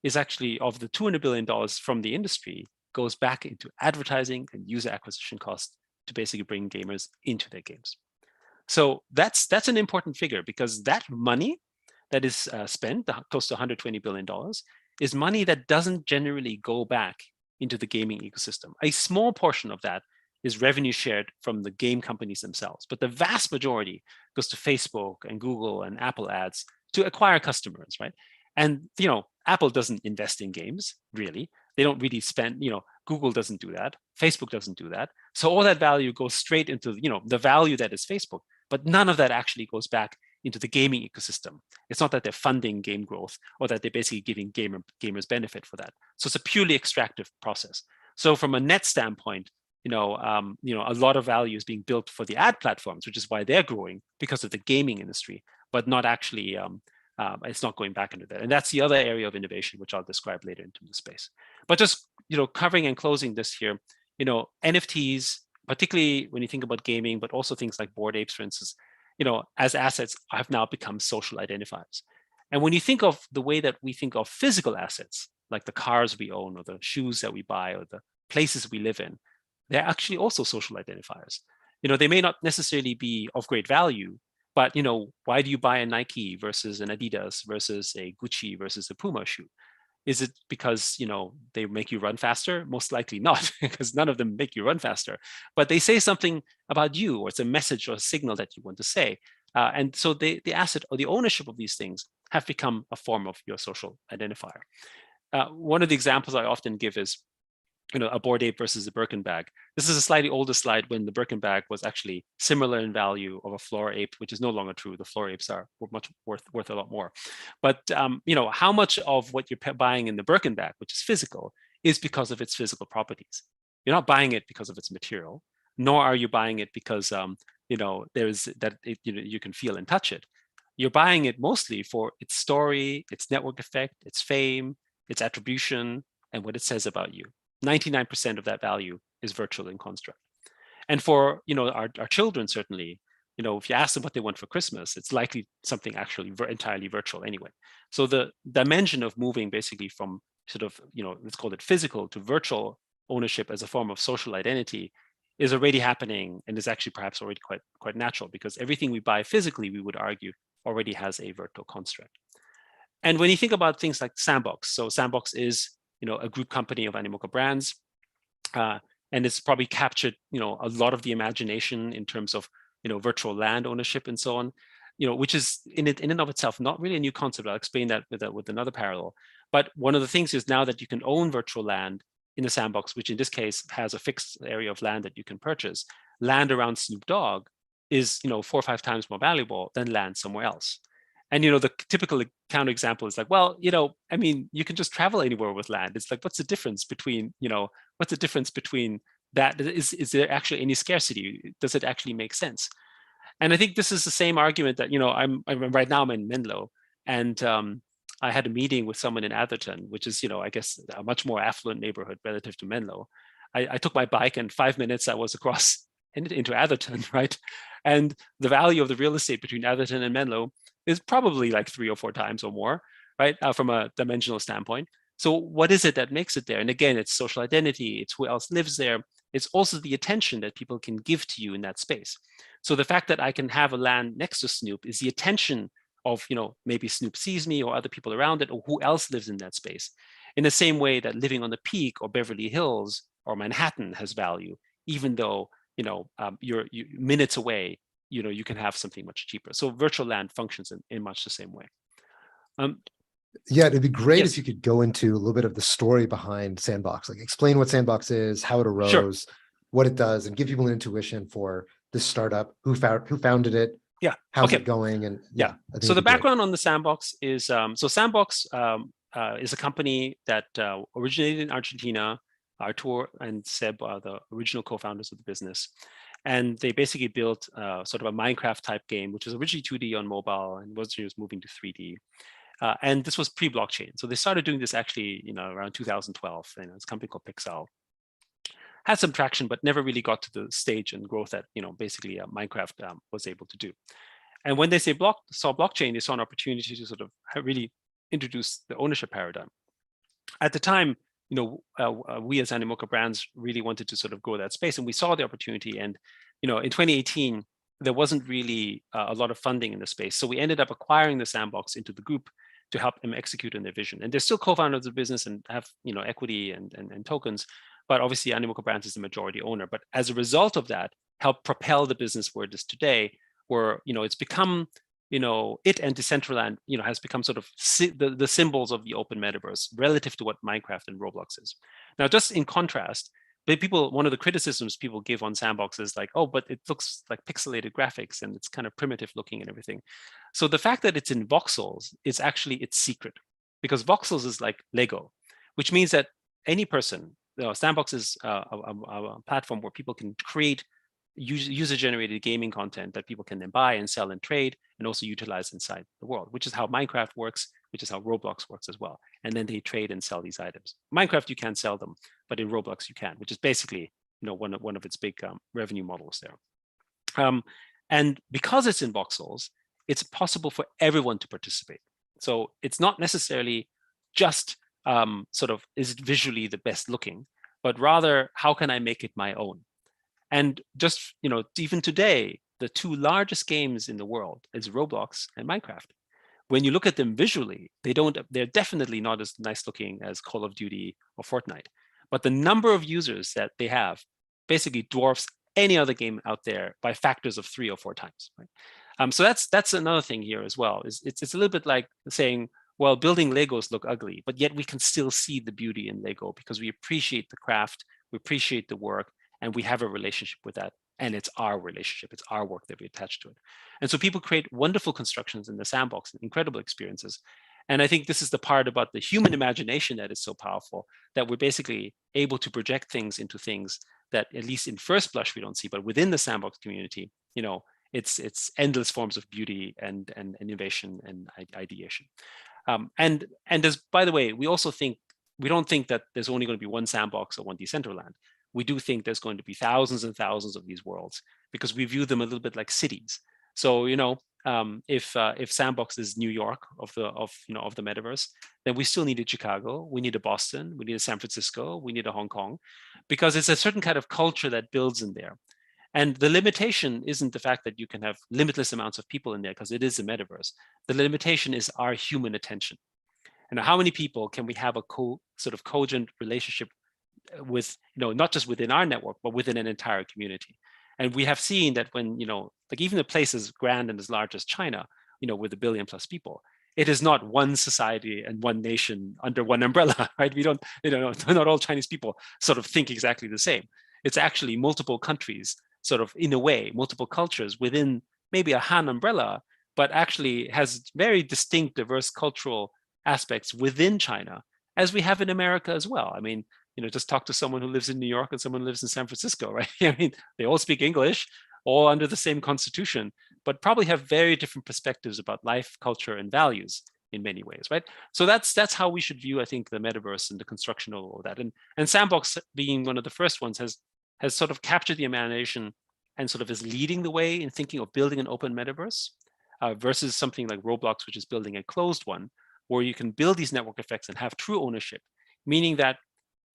is actually, of the $200 billion from the industry, goes back into advertising and user acquisition costs to basically bring gamers into their games. So that's an important figure, because that money that is spent, close to $120 billion, is money that doesn't generally go back into the gaming ecosystem. A small portion of that is revenue shared from the game companies themselves, but the vast majority goes to Facebook and Google and Apple ads to acquire customers, right? And Apple doesn't invest in games, really. They don't really spend, Google doesn't do that. Facebook doesn't do that. So all that value goes straight into, the value that is Facebook, but none of that actually goes back into the gaming ecosystem. It's not that they're funding game growth or that they're basically giving gamers benefit for that. So it's a purely extractive process. So from a net standpoint, a lot of value is being built for the ad platforms, which is why they're growing, because of the gaming industry, but not actually, it's not going back into that. And that's the other area of innovation, which I'll describe later into the space. But just, covering and closing this here, NFTs, particularly when you think about gaming, but also things like Bored Apes, for instance, as assets have now become social identifiers. And when you think of the way that we think of physical assets, like the cars we own or the shoes that we buy or the places we live in, they're actually also social identifiers. They may not necessarily be of great value, but why do you buy a Nike versus an Adidas versus a Gucci versus a Puma shoe? Is it because they make you run faster? Most likely not, because none of them make you run faster. But they say something about you, or it's a message or a signal that you want to say. And so the asset or the ownership of these things have become a form of your social identifier. One of the examples I often give is a Bored Ape versus a Birkin bag. This is a slightly older slide when the Birkin bag was actually similar in value of a floor ape, which is no longer true. The floor apes are much worth a lot more. But how much of what you're buying in the Birkin bag, which is physical, is because of its physical properties. You're not buying it because of its material, nor are you buying it because there's that you can feel and touch it. You're buying it mostly for its story, its network effect, its fame, its attribution, and what it says about you. 99% of that value is virtual in construct. And for our children, certainly, if you ask them what they want for Christmas, it's likely something actually entirely virtual anyway. So the dimension of moving basically from sort of, let's call it physical to virtual ownership as a form of social identity is already happening, and is actually perhaps already quite natural, because everything we buy physically, we would argue, already has a virtual construct. And when you think about things like Sandbox, so Sandbox is a group company of Animoca brands, and it's probably captured a lot of the imagination in terms of virtual land ownership and so on, which is in and of itself not really a new concept. I'll explain that with another parallel. But one of the things is now that you can own virtual land in the Sandbox, which in this case has a fixed area of land that you can purchase, land around Snoop Dogg is 4 or 5 times more valuable than land somewhere else. And the typical counterexample is like, well, I mean, you can just travel anywhere with land. It's like, what's the difference between that? Is there actually any scarcity? Does it actually make sense? And I think this is the same argument that I'm right now I'm in Menlo, and I had a meeting with someone in Atherton, which is I guess a much more affluent neighborhood relative to Menlo. I took my bike, and 5 minutes I was across into Atherton, right? And the value of the real estate between Atherton and Menlo is probably like 3 or 4 times or more, right? From a dimensional standpoint. So what is it that makes it there? And again, it's social identity, it's who else lives there. It's also the attention that people can give to you in that space. So the fact that I can have a land next to Snoop is the attention of, maybe Snoop sees me or other people around it, or who else lives in that space. In the same way that living on the Peak or Beverly Hills or Manhattan has value, even though, you're minutes away, you can have something much cheaper. So virtual land functions in much the same way. Yeah, it'd be great Yes. if you could go into a little bit of the story behind Sandbox, like explain what Sandbox is, how it arose, Sure. what it does, and give people an intuition for this startup, who founded it, Yeah. how's Okay. it going, and Yeah. I think So the it'd be great. background on the Sandbox is so Sandbox is a company that originated in Argentina. Artur and Seb are the original co-founders of the business, and they basically built sort of a Minecraft type game, which was originally 2D on mobile and was just moving to 3D. And this was pre-blockchain. So they started doing this actually, around 2012. It's a company called Pixel. Had some traction, but never really got to the stage and growth that basically Minecraft was able to do. And when they saw blockchain, they saw an opportunity to sort of really introduce the ownership paradigm. At the time, we as Animoca brands really wanted to sort of grow that space, and we saw the opportunity. And in 2018, there wasn't really a lot of funding in the space, so we ended up acquiring the Sandbox into the group to help them execute on their vision. And they're still co-founders of the business and have equity and tokens, but obviously Animoca brands is the majority owner. But as a result of that, helped propel the business where it is today, where it's become it and Decentraland has become sort of the symbols of the open metaverse relative to what Minecraft and Roblox is. Now, just in contrast, one of the criticisms people give on Sandbox is like, oh, but it looks like pixelated graphics and it's kind of primitive looking and everything. So the fact that it's in voxels is actually its secret, because voxels is like Lego, which means that any person, Sandbox is a platform where people can create user-generated gaming content that people can then buy and sell and trade and also utilize inside the world, which is how Minecraft works, which is how Roblox works as well. And then they trade and sell these items. Minecraft, you can't sell them, but in Roblox you can, which is basically one of its big revenue models there. And because it's in voxels, it's possible for everyone to participate. So it's not necessarily just sort of is it visually the best looking, but rather how can I make it my own? And just, even today, the 2 largest games in the world is Roblox and Minecraft. When you look at them visually, they're definitely not as nice looking as Call of Duty or Fortnite. But the number of users that they have basically dwarfs any other game out there by factors of 3 or 4 times. Right? So that's another thing here as well. It's a little bit like saying, well, building Legos look ugly, but yet we can still see the beauty in Lego because we appreciate the craft, we appreciate the work, and we have a relationship with that. And it's our relationship, it's our work that we attach to it. And so people create wonderful constructions in the Sandbox, incredible experiences. And I think this is the part about the human imagination that is so powerful, that we're basically able to project things into things that, at least in first blush, we don't see. But within the Sandbox community, it's endless forms of beauty and innovation and ideation. And there's, by the way, we don't think that there's only going to be one sandbox or one Decentraland. We do think there's going to be thousands and thousands of these worlds because we view them a little bit like cities. So if sandbox is New York of the metaverse, then we still needed Chicago, we need a Boston, we need a San Francisco, we need a Hong Kong, because it's a certain kind of culture that builds in there. And the limitation isn't the fact that you can have limitless amounts of people in there, because it is a metaverse. The limitation is our human attention. And how many people can we have a sort of cogent relationship with, not just within our network, but within an entire community? And we have seen that when, like even a place as grand and as large as China, with 1 billion plus people, it is not one society and one nation under one umbrella, right? We don't, not all Chinese people sort of think exactly the same. It's actually multiple countries, sort of in a way, multiple cultures within maybe a Han umbrella, but actually has very distinct, diverse cultural aspects within China, as we have in America as well. I mean, just talk to someone who lives in New York and someone who lives in San Francisco, right? I mean, they all speak English, all under the same constitution, but probably have very different perspectives about life, culture, and values in many ways, right? So that's how we should view, I think, the metaverse and the construction of all of that. And Sandbox, being one of the first ones, has sort of captured the imagination and sort of is leading the way in thinking of building an open metaverse versus something like Roblox, which is building a closed one, where you can build these network effects and have true ownership, meaning that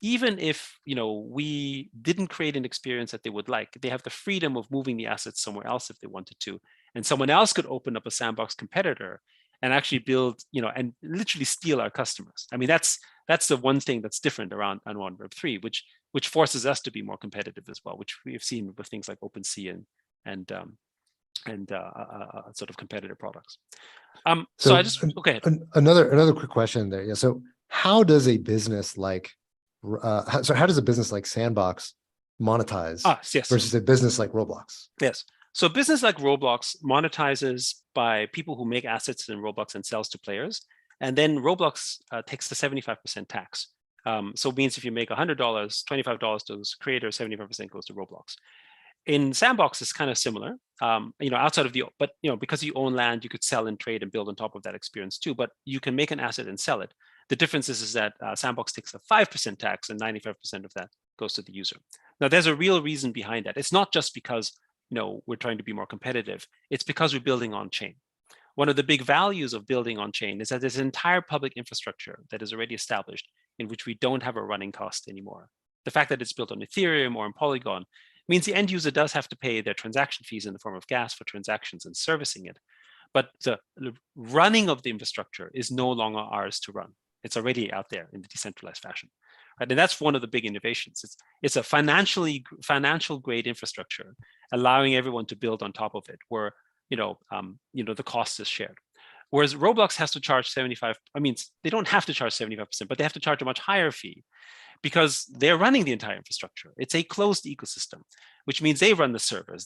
even if we didn't create an experience that they would like, they have the freedom of moving the assets somewhere else if they wanted to, and someone else could open up a sandbox competitor and actually build, and literally steal our customers. I mean, that's the one thing that's different around Web3, which forces us to be more competitive as well, which we have seen with things like OpenSea and sort of competitive products. So I just okay. Another quick question there. Yeah. So how does a business like how does a business like Sandbox monetize yes. versus a business like Roblox? Yes. So a business like Roblox monetizes by people who make assets in Roblox and sells to players. And then Roblox takes the 75% tax. So it means if you make $100, $25 to the creator, 75% goes to Roblox. In Sandbox, it's kind of similar, outside of but because you own land, you could sell and trade and build on top of that experience too, but you can make an asset and sell it. The difference is that Sandbox takes a 5% tax and 95% of that goes to the user. Now, there's a real reason behind that. It's not just because, we're trying to be more competitive. It's because we're building on chain. One of the big values of building on chain is that there's an entire public infrastructure that is already established in which we don't have a running cost anymore. The fact that it's built on Ethereum or on Polygon means the end user does have to pay their transaction fees in the form of gas for transactions and servicing it. But the running of the infrastructure is no longer ours to run. It's already out there in the decentralized fashion. Right? And that's one of the big innovations. It's a financial grade infrastructure, allowing everyone to build on top of it, where the cost is shared. Whereas Roblox has to charge 75. I mean, they don't have to charge 75%, but they have to charge a much higher fee, because they're running the entire infrastructure. It's a closed ecosystem, which means they run the servers,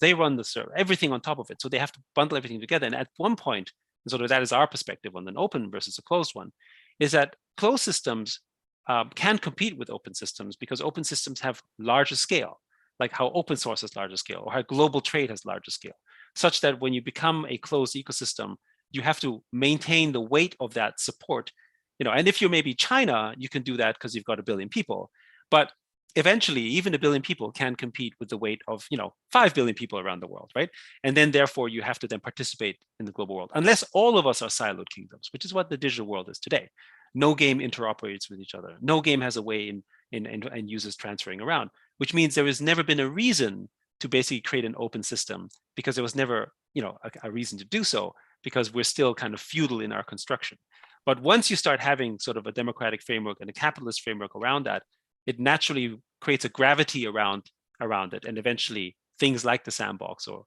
everything on top of it. So they have to bundle everything together. And at one point, and sort of that is our perspective on an open versus a closed one, is that closed systems can compete with open systems because open systems have larger scale, like how open source has larger scale or how global trade has larger scale, such that when you become a closed ecosystem, you have to maintain the weight of that support. And if you're maybe China, you can do that because you've got 1 billion people. But eventually, even 1 billion people can compete with the weight of 5 billion people around the world, right? And then therefore, you have to then participate in the global world, unless all of us are siloed kingdoms, which is what the digital world is today. No game interoperates with each other. No game has a way in users transferring around, which means there has never been a reason to basically create an open system, because there was never a reason to do so, because we're still kind of feudal in our construction. But once you start having sort of a democratic framework and a capitalist framework around that, it naturally creates a gravity around it, and eventually things like the sandbox or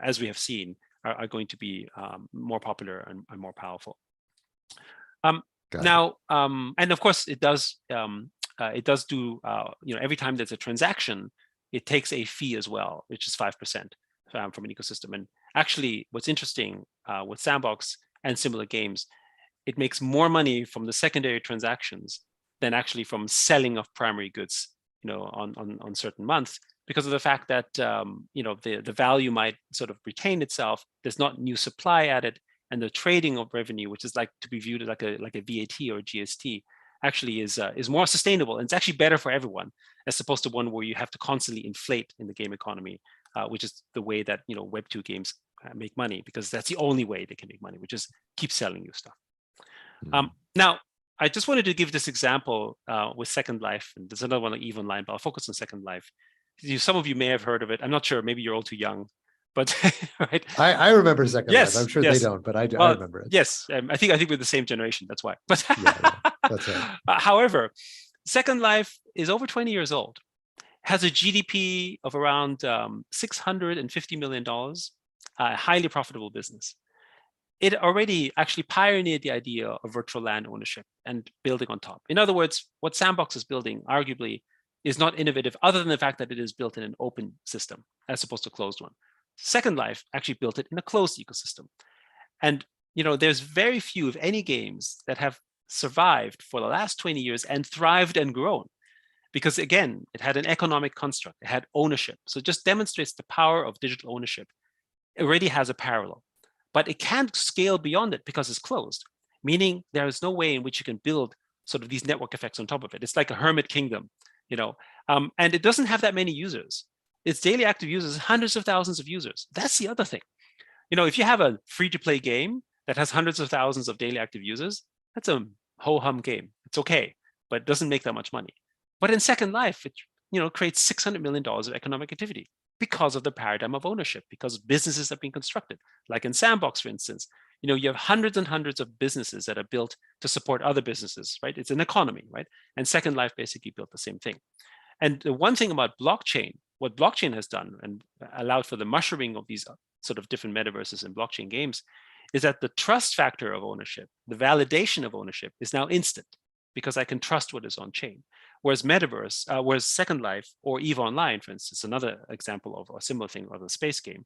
as we have seen, are going to be more popular and more powerful. Now, and of course, it does do every time there's a transaction, it takes a fee as well, which is 5% from an ecosystem. And actually, what's interesting with Sandbox and similar games, it makes more money from the secondary transactions than actually from selling of primary goods, on certain months, because of the fact that the value might sort of retain itself. There's not new supply added. and the trading of revenue, which is like to be viewed like a VAT or a GST, actually is more sustainable, and it's actually better for everyone, as opposed to one where you have to constantly inflate in the game economy, which is the way that Web2 games make money, because that's the only way they can make money, which is keep selling you stuff. Now, I just wanted to give this example with Second Life, and there's another one like EVE Online, but I'll focus on Second Life. Some of you may have heard of it. I'm not sure. Maybe you're all too young, but right. I remember Second Life. I'm sure yes. they don't, but I remember it. Yes, I think we're the same generation. That's why. But yeah, that's right. However, Second Life is over 20 years old, has a GDP of around $650 million, a highly profitable business. It already actually pioneered the idea of virtual land ownership and building on top. In other words, what Sandbox is building arguably is not innovative, other than the fact that it is built in an open system as opposed to a closed one. Second Life actually built it in a closed ecosystem. And there's very few, if any, games that have survived for the last 20 years and thrived and grown. Because again, it had an economic construct, it had ownership. So it just demonstrates the power of digital ownership. It already has a parallel. But it can't scale beyond it because it's closed, meaning there is no way in which you can build sort of these network effects on top of it. It's like a hermit kingdom, and it doesn't have that many users. Its daily active users, hundreds of thousands of users. That's the other thing. If you have a free-to-play game that has hundreds of thousands of daily active users, that's a ho-hum game. It's okay, but it doesn't make that much money. But in Second Life, it creates $600 million of economic activity, because of the paradigm of ownership, because businesses have been constructed. Like in Sandbox, for instance, you have hundreds and hundreds of businesses that are built to support other businesses, right? It's an economy, right? And Second Life basically built the same thing. And the one thing about blockchain, what blockchain has done and allowed for the mushrooming of these sort of different metaverses and blockchain games, is that the trust factor of ownership, the validation of ownership, is now instant, because I can trust what is on chain. Whereas whereas Second Life or EVE Online, for instance, another example of a similar thing of a space game,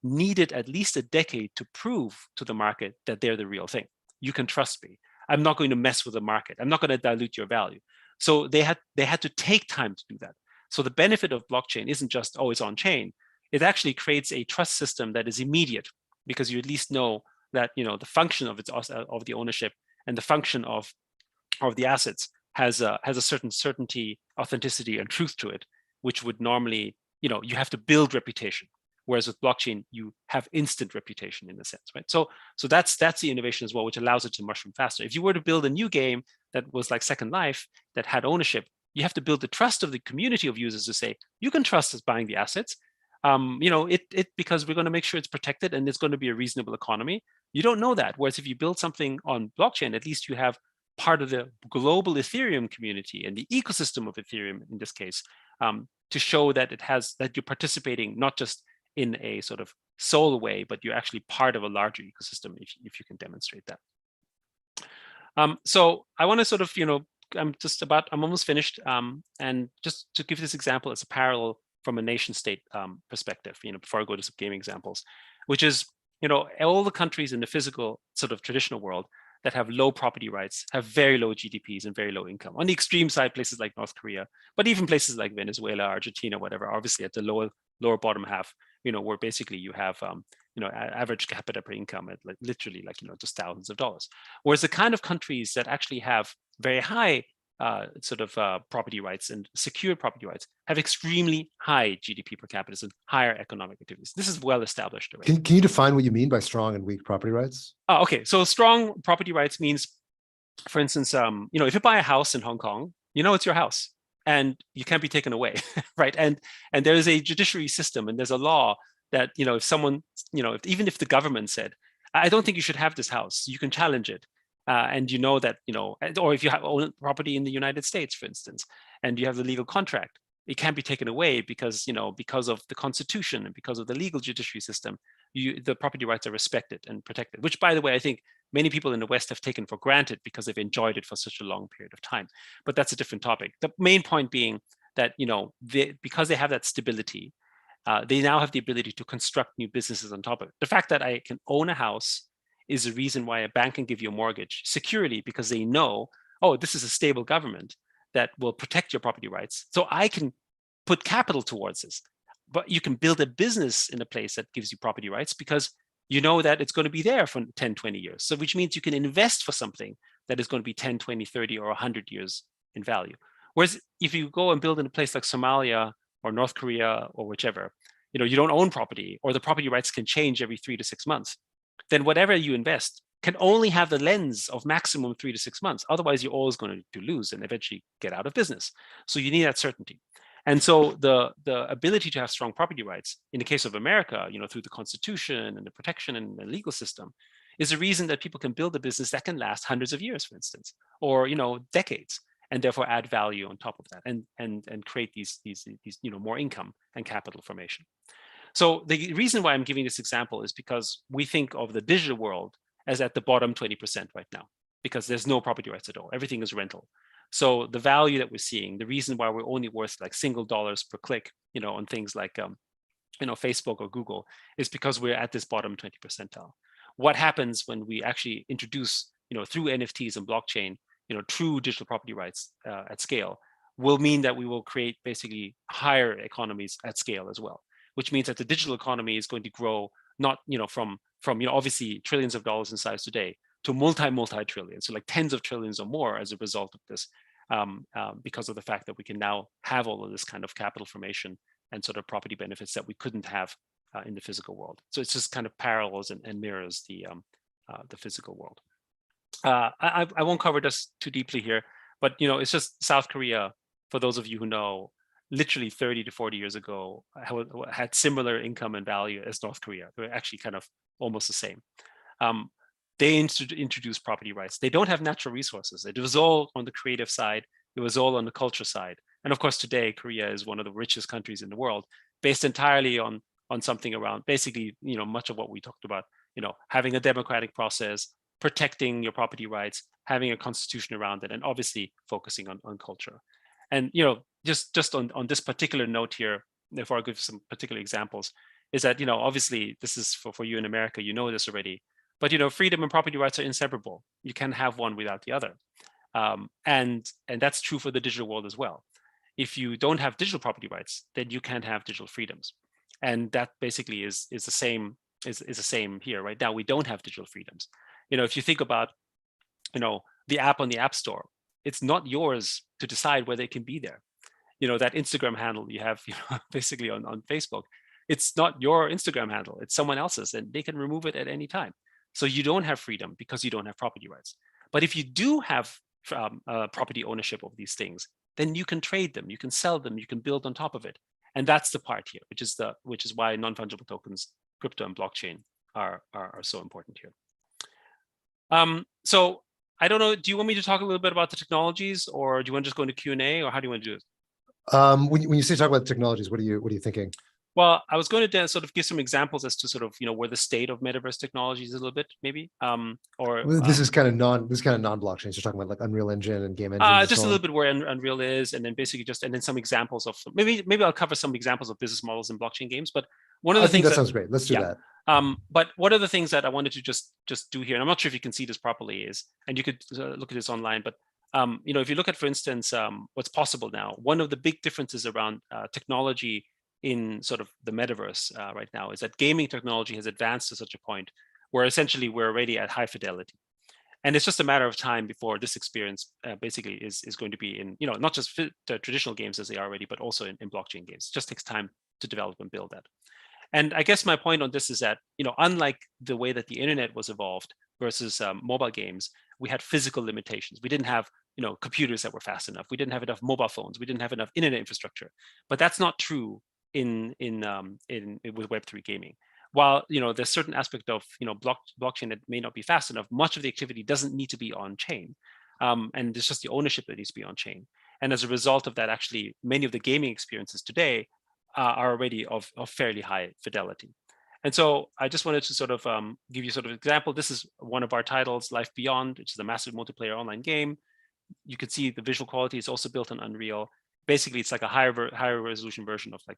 needed at least a decade to prove to the market that they're the real thing. You can trust me. I'm not going to mess with the market. I'm not going to dilute your value. So they had to take time to do that. So the benefit of blockchain isn't just, it's on chain. It actually creates a trust system that is immediate, because you at least know that the function of the ownership and the function of the assets has a certain certainty, authenticity, and truth to it, which would normally, you have to build reputation. Whereas with blockchain, you have instant reputation in a sense, right? So that's the innovation as well, which allows it to mushroom faster. If you were to build a new game that was like Second Life, that had ownership, you have to build the trust of the community of users to say, you can trust us buying the assets, because we're going to make sure it's protected and it's going to be a reasonable economy. You don't know that. Whereas if you build something on blockchain, at least you have part of the global Ethereum community and the ecosystem of Ethereum in this case, to show that that you're participating not just in a sort of sole way, but you're actually part of a larger ecosystem if you can demonstrate that. So I want to sort of, I'm almost finished. And just to give this example as a parallel from a nation state perspective, before I go to some game examples, which is, all the countries in the physical sort of traditional world that have low property rights have very low GDPs and very low income. On the extreme side, places like North Korea, but even places like Venezuela, Argentina, whatever, obviously at the lower bottom half, where basically you have, average capita per income at literally just thousands of dollars. Whereas the kind of countries that actually have very high property rights and secure property rights have extremely high GDP per capita and higher economic activities. This is well established already. Can you define what you mean by strong and weak property rights? Okay, so strong property rights means, for instance, if you buy a house in Hong Kong, it's your house and you can't be taken away, right? And there is a judiciary system and there's a law that if someone, even if the government said, I don't think you should have this house, you can challenge it. And that, or if you own property in the United States, for instance, and you have the legal contract, it can't be taken away because, because of the Constitution and because of the legal judiciary system, the property rights are respected and protected, which, by the way, I think many people in the West have taken for granted because they've enjoyed it for such a long period of time. But that's a different topic. The main point being that, because they have that stability, they now have the ability to construct new businesses on top of it. The fact that I can own a house is the reason why a bank can give you a mortgage securely, because they know, this is a stable government that will protect your property rights. So I can put capital towards this. But you can build a business in a place that gives you property rights because you know that it's going to be there for 10, 20 years. So which means you can invest for something that is going to be 10, 20, 30, or 100 years in value. Whereas if you go and build in a place like Somalia or North Korea or whichever, you don't own property, or the property rights can change every 3 to 6 months, then whatever you invest can only have the lens of maximum 3 to 6 months. Otherwise, you're always going to lose and eventually get out of business. So you need that certainty. And so the ability to have strong property rights in the case of America, through the Constitution and the protection and the legal system, is a reason that people can build a business that can last hundreds of years, for instance, or decades, and therefore add value on top of that, and create these more income and capital formation. So the reason why I'm giving this example is because we think of the digital world as at the bottom 20% right now, because there's no property rights at all. Everything is rental. So the value that we're seeing, the reason why we're only worth like single dollars per click, on things like Facebook or Google, is because we're at this bottom 20 percentile. What happens when we actually introduce, through NFTs and blockchain, true digital property rights at scale, will mean that we will create basically higher economies at scale as well, which means that the digital economy is going to grow not from obviously trillions of dollars in size today to multi-trillion, so like tens of trillions or more as a result of this, because of the fact that we can now have all of this kind of capital formation and sort of property benefits that we couldn't have in the physical world. So it's just kind of parallels and mirrors the physical world. I won't cover this too deeply here, but it's just South Korea, for those of you who know, literally 30 to 40 years ago had similar income and value as North Korea. They're actually kind of almost the same. They introduced property rights. They don't have natural resources. It was all on the creative side. It was all on the culture side. And of course, today, Korea is one of the richest countries in the world, based entirely on something around basically, much of what we talked about, having a democratic process, protecting your property rights, having a constitution around it, and obviously focusing on culture. And, just on this particular note here, before I give some particular examples, is that, obviously this is for you in America, this already, but, freedom and property rights are inseparable. You can't have one without the other. And that's true for the digital world as well. If you don't have digital property rights, then you can't have digital freedoms. And that basically is the same here. Right now, we don't have digital freedoms. If you think about, the app on the App Store, it's not yours to decide whether it can be there. That Instagram handle you have, basically on Facebook, it's not your Instagram handle, it's someone else's, and they can remove it at any time. So you don't have freedom because you don't have property rights. But if you do have property ownership of these things, then you can trade them, you can sell them, you can build on top of it. And that's the part here, which is why non-fungible tokens, crypto, and blockchain are so important here. So I don't know, do you want me to talk a little bit about the technologies, or do you want to just go into Q&A, or how do you want to do it? When you say talk about technologies, what are you thinking? Well, I was going to sort of give some examples as to sort of, where the state of metaverse technologies is a little bit, maybe, This is kind of non-blockchains. You're talking about like Unreal Engine and game engines. Just a little bit where Unreal is, and then basically and then some examples of maybe I'll cover some examples of business models in blockchain games. But one of the things that sounds great. Let's do that. But one of the things that I wanted to just do here, and I'm not sure if you can see this properly, is, and you could look at this online, but if you look at, for instance, what's possible now, one of the big differences around technology in sort of the metaverse right now is that gaming technology has advanced to such a point where essentially we're already at high fidelity. And it's just a matter of time before this experience basically is going to be in, not just the traditional games as they are already, but also in blockchain games. It just takes time to develop and build that. And I guess my point on this is that, unlike the way that the internet was evolved versus mobile games, we had physical limitations. We didn't have, computers that were fast enough. We didn't have enough mobile phones. We didn't have enough internet infrastructure. But that's not true with Web3 gaming. While there's certain aspect of blockchain that may not be fast enough, much of the activity doesn't need to be on chain, and it's just the ownership that needs to be on chain. And as a result of that, actually, many of the gaming experiences today are already of fairly high fidelity. And so I just wanted to sort of give you sort of an example. This is one of our titles, Life Beyond, which is a massive multiplayer online game. You can see the visual quality is also built on Unreal. Basically, it's like a higher resolution version of like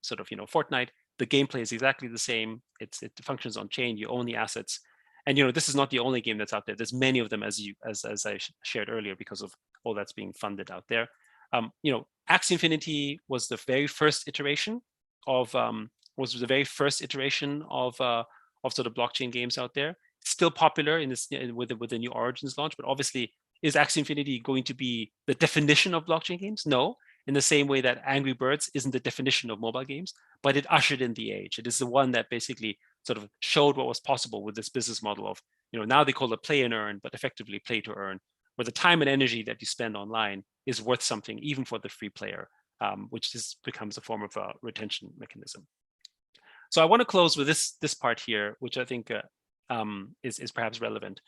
sort of Fortnite. The gameplay is exactly the same. It functions on chain. You own the assets, and this is not the only game that's out there. There's many of them, as I shared earlier, because of all that's being funded out there. Axie Infinity was the very first iteration of sort of blockchain games out there. It's still popular in this with the new Origins launch, but obviously, is Axie Infinity going to be the definition of blockchain games? No, in the same way that Angry Birds isn't the definition of mobile games, but it ushered in the age. It is the one that basically sort of showed what was possible with this business model of, now they call it play and earn, but effectively play to earn, where the time and energy that you spend online is worth something, even for the free player, which becomes a form of a retention mechanism. So I want to close with this part here, which I think is perhaps relevant.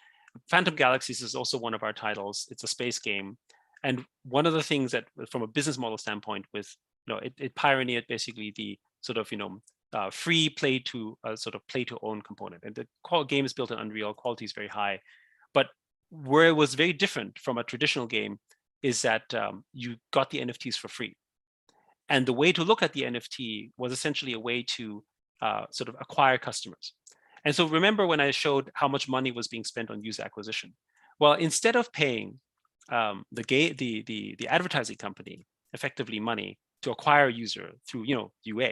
Phantom Galaxies is also one of our titles. It's a space game. And one of the things that, from a business model standpoint, with it pioneered basically the sort of free play to sort of play to own component. And the game is built in Unreal, quality is very high. But where it was very different from a traditional game is that you got the NFTs for free. And the way to look at the NFT was essentially a way to sort of acquire customers. And so remember when I showed how much money was being spent on user acquisition? Well, instead of paying the advertising company effectively money to acquire a user through UA,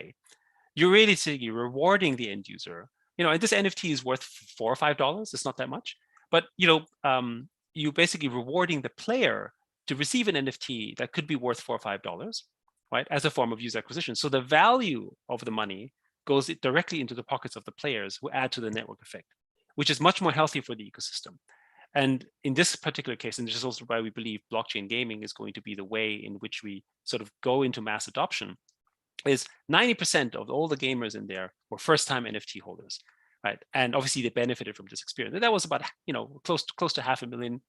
you're really rewarding the end user. And this NFT is worth $4 or $5. It's not that much, but you basically rewarding the player to receive an NFT that could be worth $4 or $5, right, as a form of user acquisition. So the value of the money goes directly into the pockets of the players who add to the network effect, which is much more healthy for the ecosystem. And in this particular case, and this is also why we believe blockchain gaming is going to be the way in which we sort of go into mass adoption, is 90% of all the gamers in there were first-time NFT holders, right? And obviously they benefited from this experience. And that was about close to half a million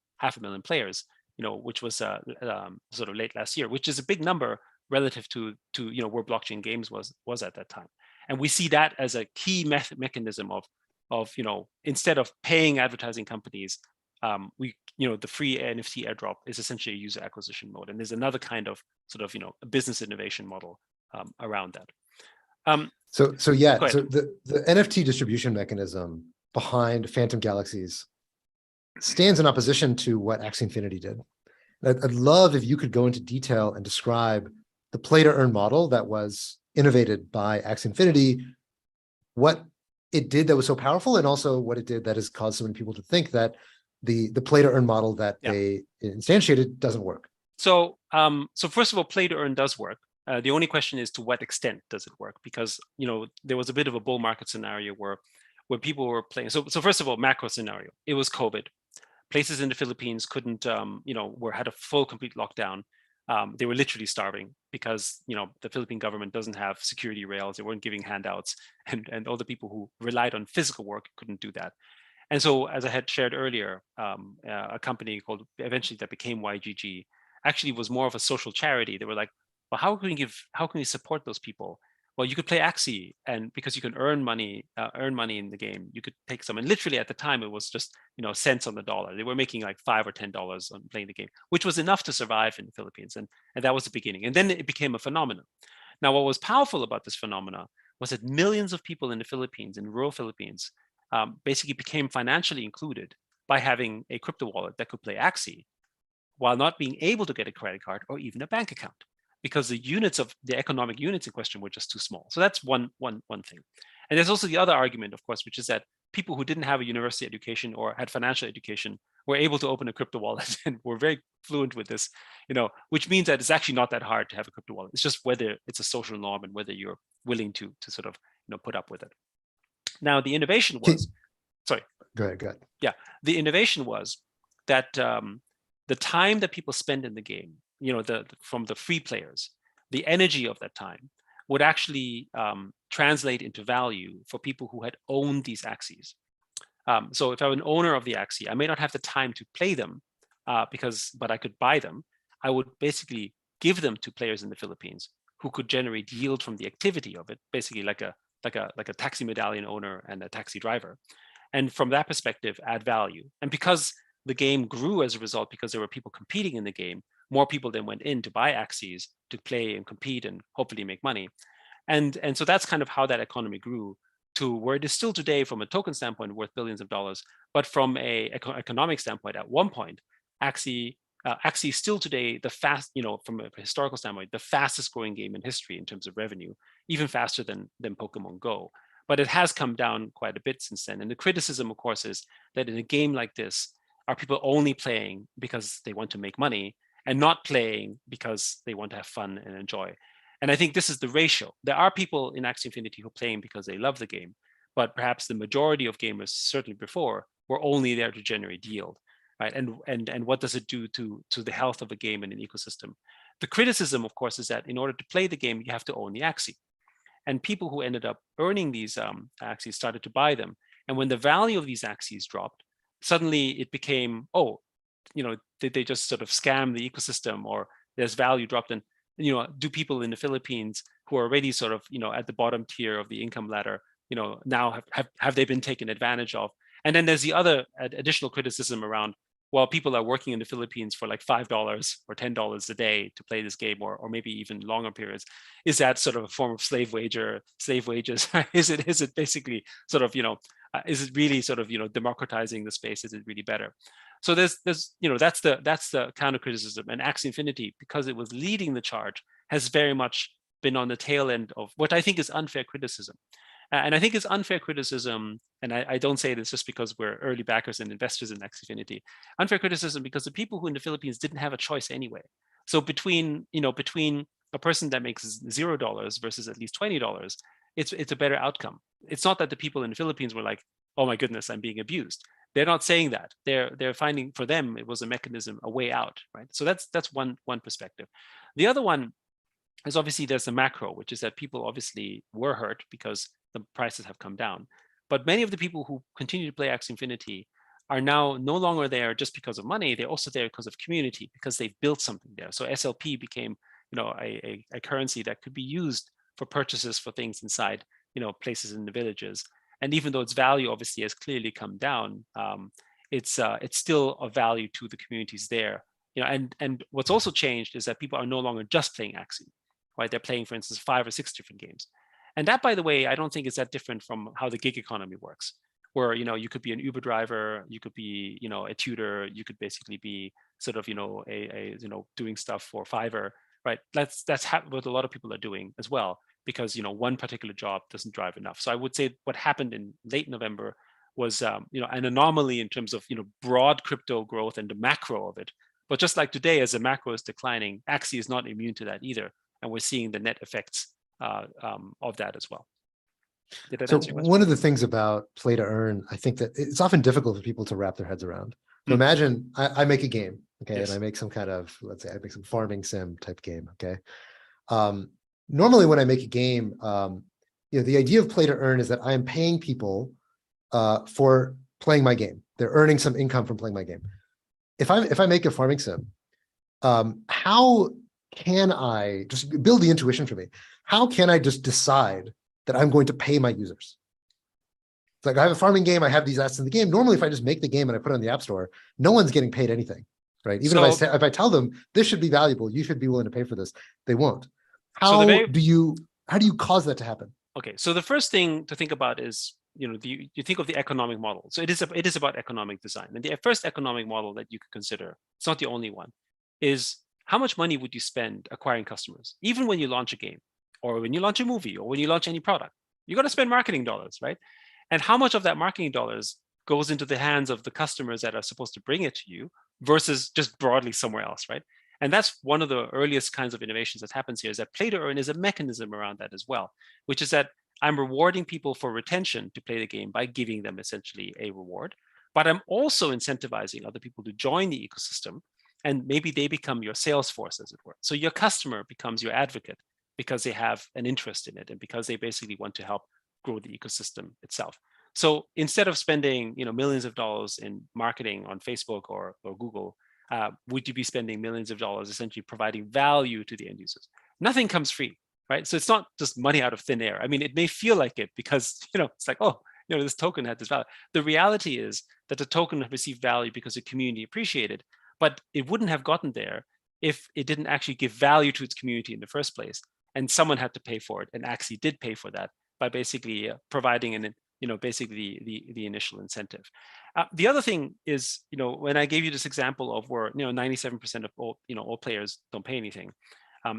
players, which was sort of late last year, which is a big number relative to where blockchain games was at that time. And we see that as a key mechanism of instead of paying advertising companies, the free NFT airdrop is essentially a user acquisition mode. And there's another kind of sort of a business innovation model around that. So the NFT distribution mechanism behind Phantom Galaxies stands in opposition to what Axie Infinity did. I'd love if you could go into detail and describe the play to earn model that was innovated by Axie Infinity, what it did that was so powerful, and also what it did that has caused so many people to think that the play to earn model that they instantiated doesn't work. So first of all, play to earn does work. The only question is to what extent does it work? Because there was a bit of a bull market scenario where people were playing. So first of all, macro scenario, it was COVID. Places in the Philippines couldn't, had a full complete lockdown. They were literally starving because the Philippine government doesn't have security rails. They weren't giving handouts, and all the people who relied on physical work couldn't do that. And so, as I had shared earlier, a company called eventually that became YGG actually was more of a social charity. They were like, well, how can we support those people? Well, you could play Axie, and because you can earn money in the game, you could take some. And literally at the time, it was just cents on the dollar. They were making like $5 or $10 on playing the game, which was enough to survive in the Philippines. And that was the beginning. And then it became a phenomenon. Now, what was powerful about this phenomena was that millions of people in the Philippines, in rural Philippines, basically became financially included by having a crypto wallet that could play Axie, while not being able to get a credit card or even a bank account, because the economic units in question were just too small. So that's one thing. And there's also the other argument, of course, which is that people who didn't have a university education or had financial education were able to open a crypto wallet and were very fluent with this, which means that it's actually not that hard to have a crypto wallet. It's just whether it's a social norm and whether you're willing to sort of put up with it. Now, the innovation was, sorry. Go ahead. Yeah, the innovation was that the time that people spend in the game, from the free players, the energy of that time would actually translate into value for people who had owned these Axies. So if I'm an owner of the Axie, I may not have the time to play them, but I could buy them. I would basically give them to players in the Philippines who could generate yield from the activity of it, basically like a taxi medallion owner and a taxi driver. And from that perspective, add value. And because the game grew as a result, because there were people competing in the game, more people then went in to buy Axies to play and compete and hopefully make money. And so that's kind of how that economy grew to where it is still today from a token standpoint worth billions of dollars. But from a economic standpoint, at one point, Axie is still today from a historical standpoint, the fastest growing game in history in terms of revenue, even faster than Pokemon Go. but it has come down quite a bit since then. And the criticism, of course, is that in a game like this, are people only playing because they want to make money and not playing because they want to have fun and enjoy? And I think this is the ratio. There are people in Axie Infinity who are playing because they love the game, but perhaps the majority of gamers, certainly before, were only there to generate yield, right? And what does it do to the health of a game and an ecosystem? The criticism, of course, is that in order to play the game, you have to own the Axie. And people who ended up earning these Axies started to buy them. And when the value of these Axies dropped, suddenly it became, oh, did they just sort of scam the ecosystem, or there's value dropped? And do people in the Philippines who are already sort of at the bottom tier of the income ladder, now have they been taken advantage of? And then there's the other additional criticism around, well, people are working in the Philippines for like $5 or $10 a day to play this game, or maybe even longer periods. Is that sort of a form of slave wages? Is it basically sort of is it really sort of democratizing the space? Is it really better? So there's that's the counter criticism. And Axie Infinity, because it was leading the charge, has very much been on the tail end of what I think is unfair criticism. And I think it's unfair criticism, and I don't say this just because we're early backers and investors in Axie Infinity. Unfair criticism because the people who in the Philippines didn't have a choice anyway. So between a person that makes $0 versus at least $20, it's a better outcome. It's not that the people in the Philippines were like, oh my goodness, I'm being abused. They're not saying that. They're finding, for them, it was a mechanism, a way out, right? So that's one perspective. The other one is obviously there's the macro, which is that people obviously were hurt because the prices have come down. But many of the people who continue to play Axie Infinity are now no longer there just because of money. They're also there because of community, because they've built something there. So SLP became, a currency that could be used for purchases for things inside, places in the villages. And even though its value obviously has clearly come down, it's still of value to the communities there. And what's also changed is that people are no longer just playing Axie, right? They're playing, for instance, 5 or 6 different games. And that, by the way, I don't think is that different from how the gig economy works, where you could be an Uber driver, you could be a tutor, you could basically be sort of doing stuff for Fiverr, right? That's what a lot of people are doing as well, because one particular job doesn't drive enough. So I would say what happened in late November was an anomaly in terms of broad crypto growth and the macro of it. But just like today, as the macro is declining, Axie is not immune to that either, and we're seeing the net effects of that as well. Did that So answer your question? one of the things about play to earn, I think that it's often difficult for people to wrap their heads around. So imagine I make a game, okay, yes. And I make some kind of, let's say I make some farming sim type game, okay. Normally when I make a game, the idea of play to earn is that I am paying people for playing my game. They're earning some income from playing my game. If I make a farming sim, how can I just build the intuition for me? How can I just decide that I'm going to pay my users? It's like I have a farming game, I have these assets in the game. Normally, if I just make the game and I put it on the App Store, no one's getting paid anything, right? Even if I tell them this should be valuable, you should be willing to pay for this, they won't. How do you cause that to happen? Okay, so the first thing to think about is you think of the economic model. So it is about economic design, and the first economic model that you could consider, it's not the only one, is how much money would you spend acquiring customers? Even when you launch a game, or when you launch a movie, or when you launch any product, you got to spend marketing dollars, right? And how much of that marketing dollars goes into the hands of the customers that are supposed to bring it to you versus just broadly somewhere else, right? And that's one of the earliest kinds of innovations that happens here, is that play to earn is a mechanism around that as well, which is that I'm rewarding people for retention to play the game by giving them essentially a reward, but I'm also incentivizing other people to join the ecosystem, and maybe they become your sales force, as it were. So your customer becomes your advocate because they have an interest in it and because they basically want to help grow the ecosystem itself. So instead of spending millions of dollars in marketing on Facebook or Google, would you be spending millions of dollars essentially providing value to the end users? Nothing comes free, right? So it's not just money out of thin air. I mean, it may feel like it because it's like, oh, this token had this value. The reality is that the token received value because the community appreciated, but it wouldn't have gotten there if it didn't actually give value to its community in the first place. And someone had to pay for it, and Axie did pay for that by basically providing basically the initial incentive. The other thing is, when I gave you this example of where 97% of all players don't pay anything,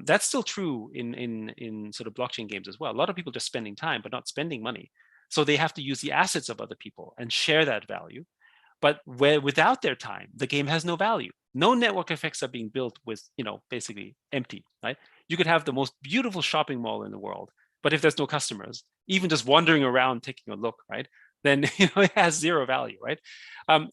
that's still true in sort of blockchain games as well. A lot of people just spending time but not spending money. So they have to use the assets of other people and share that value. But without their time, the game has no value. No network effects are being built with, basically empty, right? You could have the most beautiful shopping mall in the world, but if there's no customers, even just wandering around taking a look, right, then it has zero value, right?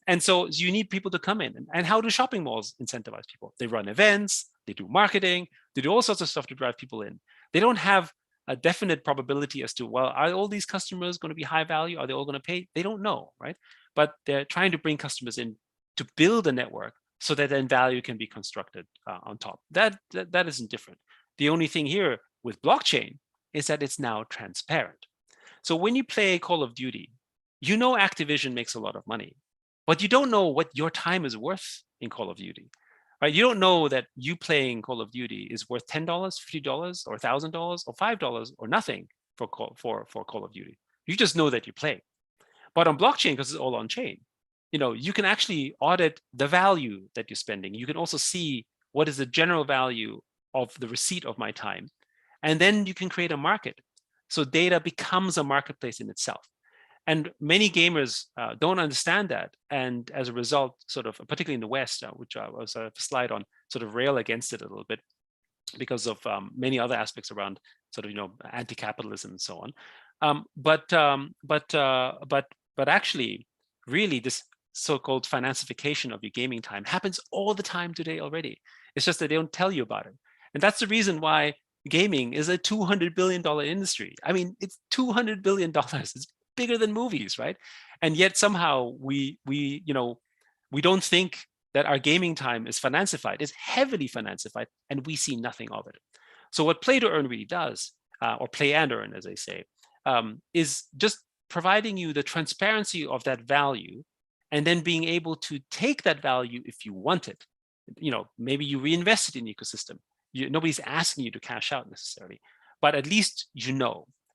And so you need people to come in. And how do shopping malls incentivize people? They run events, they do marketing, they do all sorts of stuff to drive people in. They don't have a definite probability as to, well, are all these customers going to be high value? Are they all going to pay? They don't know, right? But they're trying to bring customers in to build a network so that then value can be constructed on top. That isn't different. The only thing here with blockchain is that it's now transparent. So when you play Call of Duty, Activision makes a lot of money, but you don't know what your time is worth in Call of Duty, right? You don't know that you playing Call of Duty is worth $10, $50, or $1,000, or $5, or nothing for Call of Duty. You just know that you play. But on blockchain, because it's all on chain, you can actually audit the value that you're spending. You can also see what is the general value of the receipt of my time. And then you can create a market. So data becomes a marketplace in itself. And many gamers don't understand that. And as a result, sort of, particularly in the West, which was a slide on, sort of rail against it a little bit because of many other aspects around sort of, anti-capitalism and so on. But actually, really, this so-called financification of your gaming time happens all the time today already. It's just that they don't tell you about it. And that's the reason why gaming is a $200 billion industry. I mean, it's $200 billion. It's bigger than movies, right? And yet somehow we don't think that our gaming time is financified. It's heavily financified, and we see nothing of it. So what play to earn really does, or play and earn, as they say, is just providing you the transparency of that value, and then being able to take that value if you want it. Maybe you reinvest it in the ecosystem. Nobody's asking you to cash out necessarily, but at least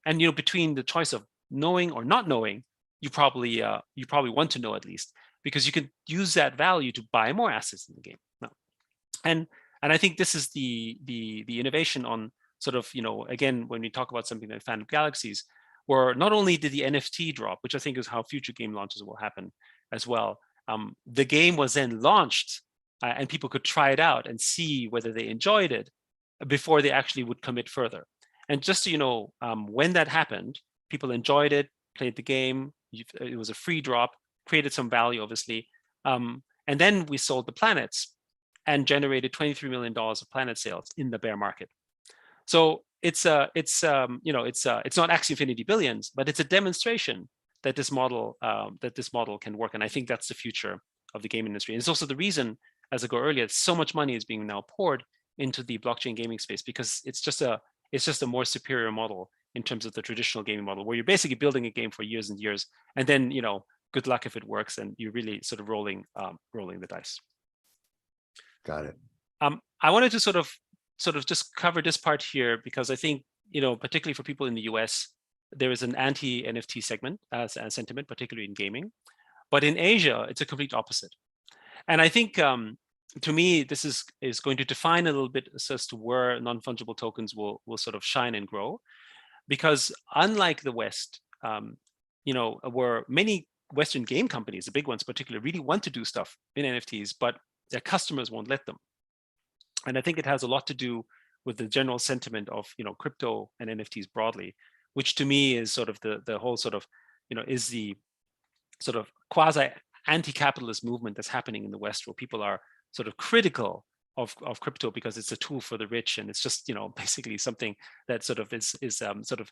And between the choice of knowing or not knowing, you probably want to know at least, because you can use that value to buy more assets in the game. And I think this is the innovation on sort of, again, when we talk about something like Phantom Galaxies, where not only did the NFT drop, which I think is how future game launches will happen as well, the game was then launched and people could try it out and see whether they enjoyed it before they actually would commit further. And just so you know, when that happened, people enjoyed it, played the game. It was a free drop, created some value, obviously. And then we sold the planets and generated $23 million of planet sales in the bear market. So it's not Axie Infinity Billions, but it's a demonstration that this model can work. And I think that's the future of the game industry. And it's also the reason, as I go earlier, so much money is being now poured into the blockchain gaming space, because it's just a more superior model in terms of the traditional gaming model, where you're basically building a game for years and years, and then good luck if it works, and you're really sort of rolling the dice. Got it. I wanted to sort of just cover this part here, because I think particularly for people in the US, there is an anti-NFT segment sentiment, particularly in gaming, but in Asia it's a complete opposite. And I think to me, this is going to define a little bit as to where non-fungible tokens will sort of shine and grow, because unlike the West, where many Western game companies, the big ones particularly, really want to do stuff in NFTs, but their customers won't let them. And I think it has a lot to do with the general sentiment of crypto and NFTs broadly, which to me is sort of the whole sort of is the sort of quasi anti-capitalist movement that's happening in the West, where people are sort of critical of crypto because it's a tool for the rich, and it's just basically something that sort of is sort of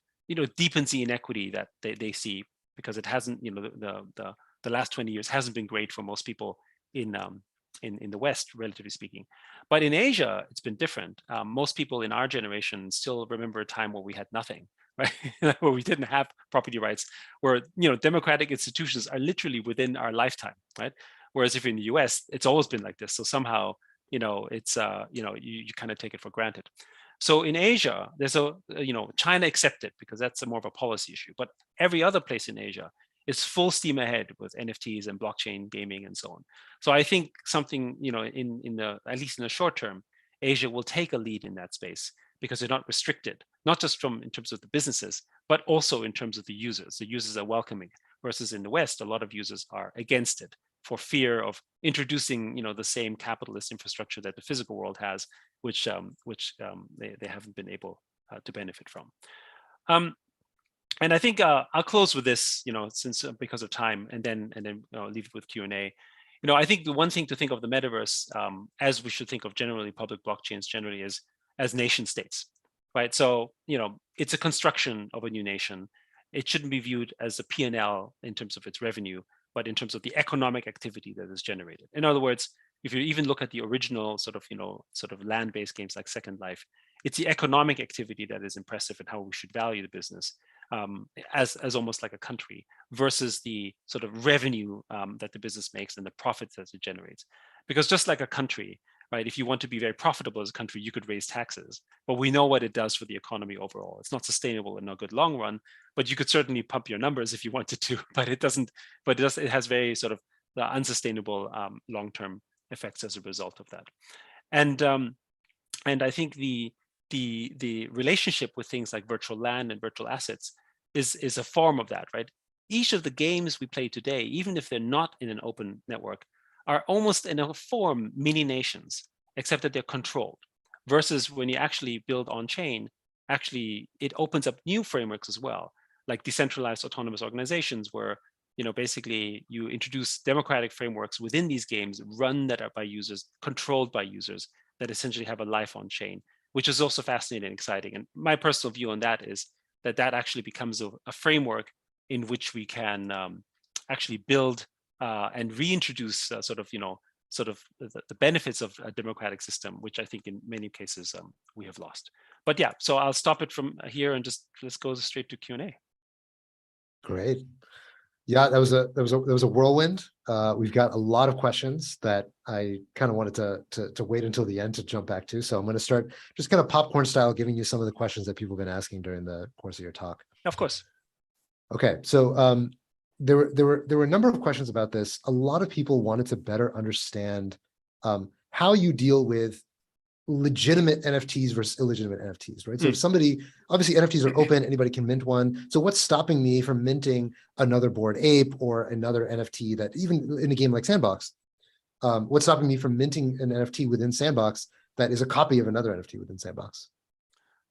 deepens the inequity that they see, because it hasn't the last 20 years hasn't been great for most people in the West, relatively speaking. But in Asia, it's been different. Most people in our generation still remember a time where we had nothing, right? Where we didn't have property rights, where democratic institutions are literally within our lifetime, right? Whereas if you're in the US, it's always been like this. So somehow, it's you kind of take it for granted. So in Asia, there's China accepted, because that's more of a policy issue. But every other place in Asia is full steam ahead with NFTs and blockchain gaming and so on. So I think something, at least in the short term, Asia will take a lead in that space, because they're not restricted, not just in terms of the businesses, but also in terms of the users. The users are welcoming, versus in the West, a lot of users are against it for fear of introducing, the same capitalist infrastructure that the physical world has, which they haven't been able to benefit from. And I think I'll close with this, since because of time, and then leave it with Q&A. I think the one thing to think of the metaverse, as we should think of generally public blockchains generally, is as nation states, right? So it's a construction of a new nation. It shouldn't be viewed as a P&L in terms of its revenue, but in terms of the economic activity that is generated. In other words, if you even look at the original sort of land-based games like Second Life, it's the economic activity that is impressive and how we should value the business as almost like a country, versus the sort of revenue that the business makes and the profits that it generates. Because just like a country, right, if you want to be very profitable as a country, you could raise taxes, but we know what it does for the economy overall. It's not sustainable in a good long run, but you could certainly pump your numbers if you wanted to, but it doesn't. But it has very sort of unsustainable long-term effects as a result of that. And I think the relationship with things like virtual land and virtual assets is a form of that, right? Each of the games we play today, even if they're not in an open network, are almost in a form mini nations, except that they're controlled. Versus when you actually build on chain, actually it opens up new frameworks as well, like decentralized autonomous organizations, where basically you introduce democratic frameworks within these games, run that are by users, controlled by users, that essentially have a life on chain, which is also fascinating and exciting. And my personal view on that is that actually becomes a framework in which we can actually build and reintroduce the benefits of a democratic system, which I think in many cases we have lost. But yeah, so I'll stop it from here and just let's go straight to Q&A. Great. Yeah, that was a whirlwind. We've got a lot of questions that I kind of wanted to wait until the end to jump back to. So I'm going to start just kind of popcorn style, giving you some of the questions that people have been asking during the course of your talk. Of course. Okay, so there were a number of questions about this. A lot of people wanted to better understand how you deal with legitimate NFTs versus illegitimate NFTs, right? So if somebody, obviously NFTs are open, anybody can mint one. So what's stopping me from minting another Bored Ape or another NFT that, even in a game like Sandbox, what's stopping me from minting an NFT within Sandbox that is a copy of another NFT within Sandbox?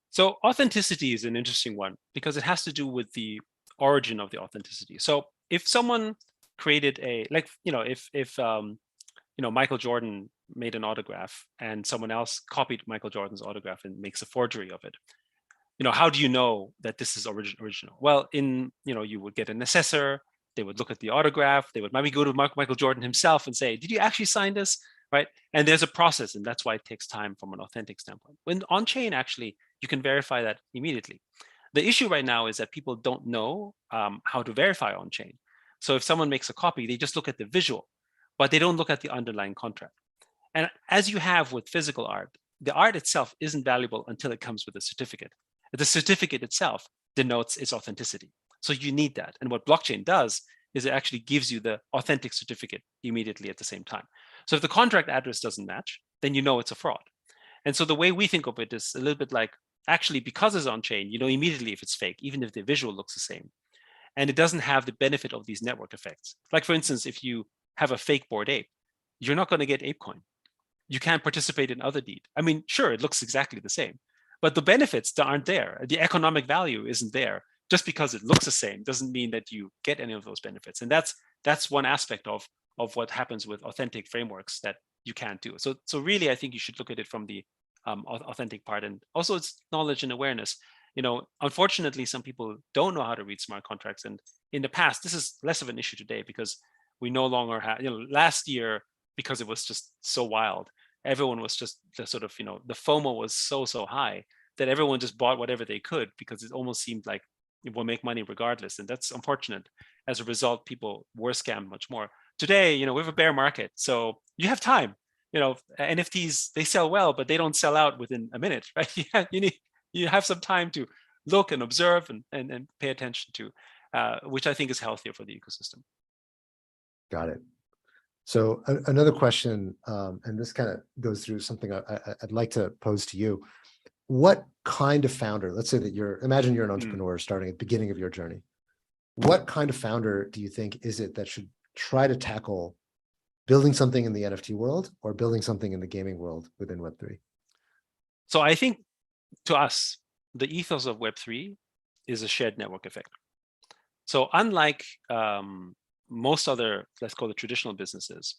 So authenticity is an interesting one because it has to do with the origin of the authenticity. So if someone created if Michael Jordan made an autograph and someone else copied Michael Jordan's autograph and makes a forgery of it, how do you know that this is original? Well, you would get an assessor, they would look at the autograph, they would maybe go to Michael Jordan himself and say, did you actually sign this? Right? And there's a process, and that's why it takes time from an authentic standpoint. When on-chain, actually, you can verify that immediately. The issue right now is that people don't know how to verify on-chain. So if someone makes a copy, they just look at the visual, but they don't look at the underlying contract. And as you have with physical art, the art itself isn't valuable until it comes with a certificate. The certificate itself denotes its authenticity. So you need that. And what blockchain does is it actually gives you the authentic certificate immediately at the same time. So if the contract address doesn't match, then you know it's a fraud. And so the way we think of it is a little bit like, actually, because it's on chain, you know immediately if it's fake, even if the visual looks the same. And it doesn't have the benefit of these network effects. Like, for instance, if you have a fake Bored Ape, you're not going to get ApeCoin. You can't participate in other deed. I mean, sure, it looks exactly the same, but the benefits aren't there. The economic value isn't there. Just because it looks the same doesn't mean that you get any of those benefits. And that's one aspect of what happens with authentic frameworks that you can't do. So really, I think you should look at it from the authentic part, and also it's knowledge and awareness. Unfortunately, some people don't know how to read smart contracts, and in the past, this is less of an issue today because we no longer have. Last year, because it was just so wild, everyone was just the sort of the FOMO was so high that everyone just bought whatever they could because it almost seemed like it will make money regardless, and that's unfortunate. As a result, people were scammed much more. Today, we have a bear market, so you have time. NFTs, they sell well, but they don't sell out within a minute, right? You have some time to look and observe and pay attention to, which I think is healthier for the ecosystem. Got it. So another question, and this kind of goes through something I'd like to pose to you. what kind of founder, let's say that imagine you're an Mm. entrepreneur starting at the beginning of your journey. What kind of founder do you think is it that should try to tackle building something in the NFT world or building something in the gaming world within Web3? So I think to us, the ethos of Web3 is a shared network effect. So unlike most other, let's call it traditional businesses,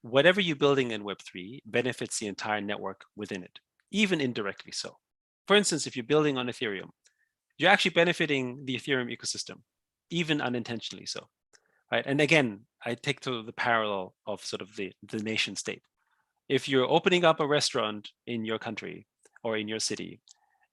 whatever you're building in Web3 benefits the entire network within it, even indirectly so. For instance, if you're building on Ethereum, you're actually benefiting the Ethereum ecosystem, even unintentionally so, right? And again, I take to the parallel of sort of the nation state. If you're opening up a restaurant in your country or in your city,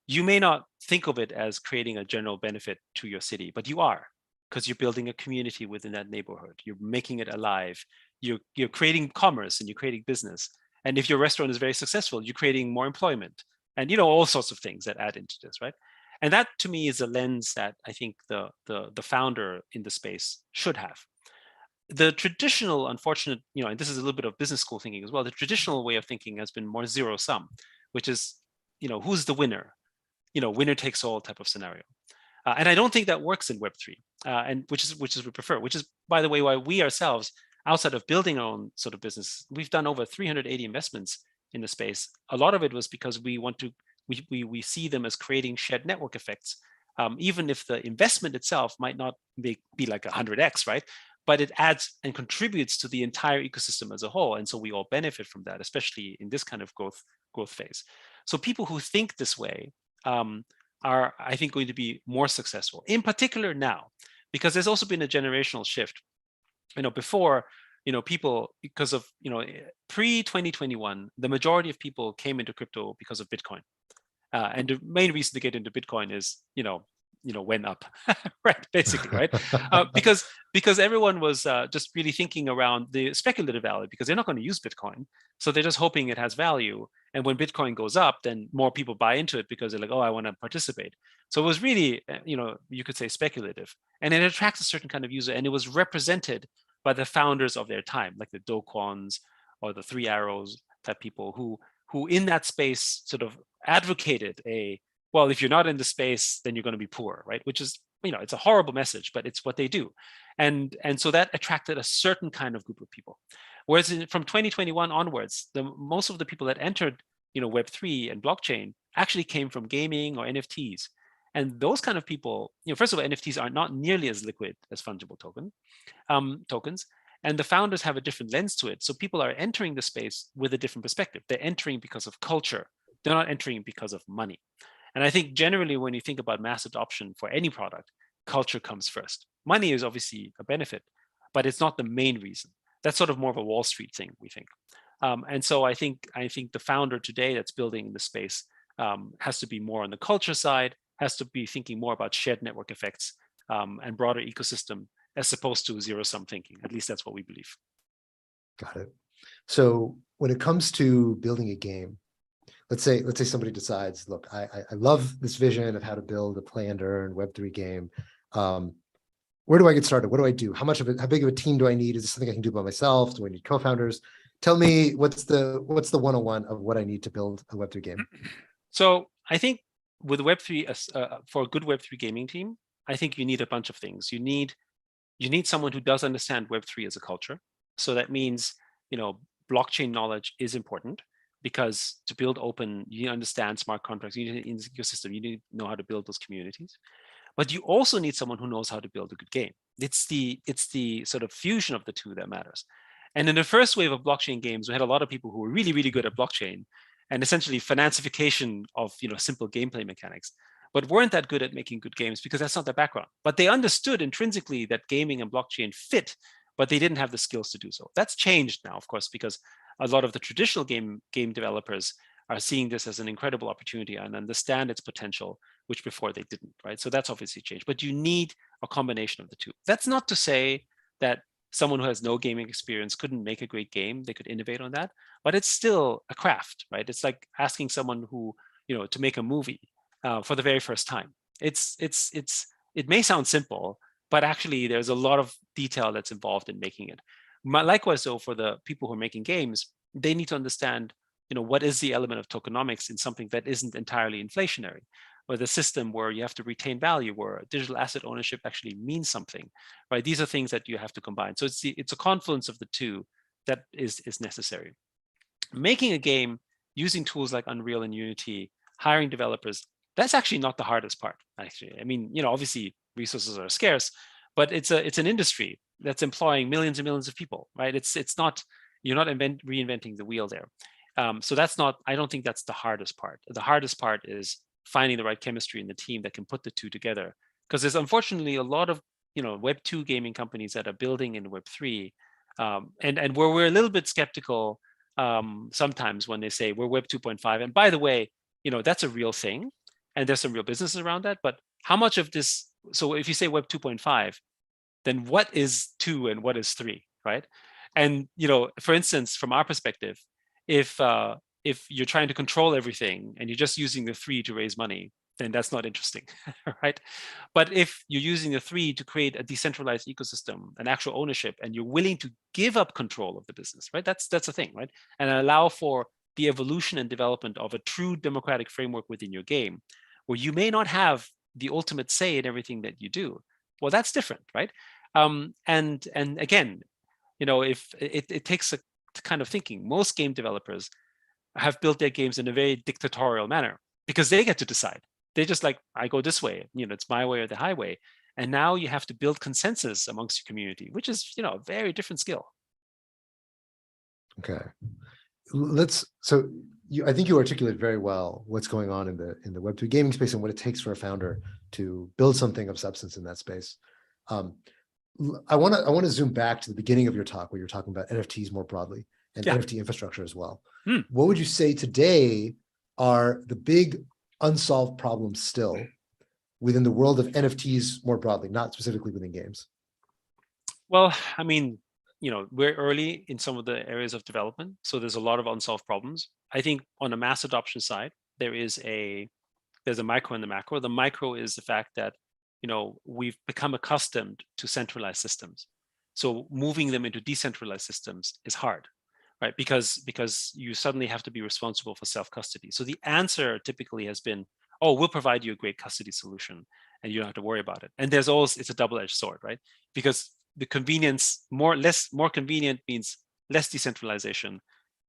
you may not think of it as creating a general benefit to your city, but you are, because you're building a community within that neighborhood. You're making it alive. You're creating commerce and you're creating business. And if your restaurant is very successful, you're creating more employment and all sorts of things that add into this, right? And that to me is a lens that I think the founder in the space should have. The traditional, unfortunate, and this is a little bit of business school thinking as well, the traditional way of thinking has been more zero sum, which is, who's the winner? Winner takes all type of scenario. And I don't think that works in Web3, and which is we prefer, which is, by the way, why we ourselves, outside of building our own sort of business, we've done over 380 investments in the space. A lot of it was because we want to, we see them as creating shared network effects, even if the investment itself might not be like 100x, right? But it adds and contributes to the entire ecosystem as a whole. And so we all benefit from that, especially in this kind of growth phase. So people who think this way are, I think, going to be more successful, in particular now, because there's also been a generational shift. Before, people, because of, pre-2021, the majority of people came into crypto because of Bitcoin. And the main reason to get into Bitcoin is, went up, right? Basically, right? Because everyone was just really thinking around the speculative value, because they're not going to use Bitcoin, so they're just hoping it has value. And when Bitcoin goes up, then more people buy into it because they're like, oh, I want to participate. So it was really, you could say speculative, and it attracts a certain kind of user, and it was represented by the founders of their time, like the Do Kwons or the Three Arrows type people who in that space sort of advocated well, if you're not in the space, then you're going to be poor, right? Which is, it's a horrible message, but it's what they do. And so that attracted a certain kind of group of people. Whereas from 2021 onwards, most of the people that entered, Web3 and blockchain actually came from gaming or NFTs. And those kind of people, first of all, NFTs are not nearly as liquid as fungible tokens. And the founders have a different lens to it. So people are entering the space with a different perspective. They're entering because of culture. They're not entering because of money. And I think generally when you think about mass adoption for any product, culture comes first. Money is obviously a benefit, but it's not the main reason. That's sort of more of a Wall Street thing, we think. And so I think the founder today that's building in the space has to be more on the culture side, has to be thinking more about shared network effects and broader ecosystem, as opposed to zero-sum thinking. At least that's what we believe. Got it. So when it comes to building a game, let's say somebody decides, look, I love this vision of how to build a play and earn Web3 game. Where do I get started? What do I do? How big of a team do I need? Is this something I can do by myself? Do I need co-founders? Tell me what's the 101 of what I need to build a Web3 game? So I think with Web3, for a good Web3 gaming team, I think you need a bunch of things. You need someone who does understand Web3 as a culture. So that means, blockchain knowledge is important, because to build open, you understand smart contracts, you need an ecosystem, you need to know how to build those communities. But you also need someone who knows how to build a good game. It's the sort of fusion of the two that matters. And in the first wave of blockchain games, we had a lot of people who were really, really good at blockchain and essentially financification of simple gameplay mechanics, but weren't that good at making good games because that's not their background. But they understood intrinsically that gaming and blockchain fit, but they didn't have the skills to do so. That's changed now, of course, because a lot of the traditional game developers are seeing this as an incredible opportunity and understand its potential, which before they didn't, right? So that's obviously changed, but you need a combination of the two. That's not to say that someone who has no gaming experience couldn't make a great game. They could innovate on that, but it's still a craft, right? It's like asking someone who, to make a movie for the very first time. It may sound simple, but actually there's a lot of detail that's involved in making it. Likewise, though, for the people who are making games, they need to understand what is the element of tokenomics in something that isn't entirely inflationary, or the system where you have to retain value, where digital asset ownership actually means something, right? These are things that you have to combine. So it's a confluence of the two that is necessary. Making a game using tools like Unreal and Unity, hiring developers, that's actually not the hardest part, actually. I mean, obviously resources are scarce, but it's an industry that's employing millions and millions of people, right? It's not, you're not reinventing the wheel there. So that's not, I don't think that's the hardest part. The hardest part is finding the right chemistry in the team that can put the two together. Because there's unfortunately a lot of Web 2 gaming companies that are building in Web 3, and where we're a little bit skeptical sometimes when they say we're Web 2.5. And by the way, that's a real thing, and there's some real businesses around that. But how much of this? So if you say Web 2.5, then what is 2 and what is 3, right? And for instance, from our perspective, if you're trying to control everything and you're just using the 3 to raise money, then that's not interesting, right? But if you're using the 3 to create a decentralized ecosystem, an actual ownership, and you're willing to give up control of the business, right? That's a thing, right? And allow for the evolution and development of a true democratic framework within your game, where you may not have the ultimate say in everything that you do. Well, that's different, right? And again, if it takes a kind of thinking. Most game developers have built their games in a very dictatorial manner because they get to decide. They're just like, I go this way, it's my way or the highway. And now you have to build consensus amongst your community, which is, a very different skill. Okay. I think you articulate very well what's going on in the Web3 gaming space and what it takes for a founder to build something of substance in that space. I want to zoom back to the beginning of your talk where you're talking about NFTs more broadly and NFT infrastructure as well. What would you say today are the big unsolved problems still within the world of NFTs more broadly, not specifically within games? Well, I mean, we're early in some of the areas of development, so there's a lot of unsolved problems. I think on a mass adoption side, there's a micro and the macro. The micro is the fact that we've become accustomed to centralized systems, so moving them into decentralized systems is hard, right? Because you suddenly have to be responsible for self-custody. So the answer typically has been, oh, we'll provide you a great custody solution and you don't have to worry about it. And there's always, it's a double-edged sword, right? Because the convenience, more convenient means less decentralization,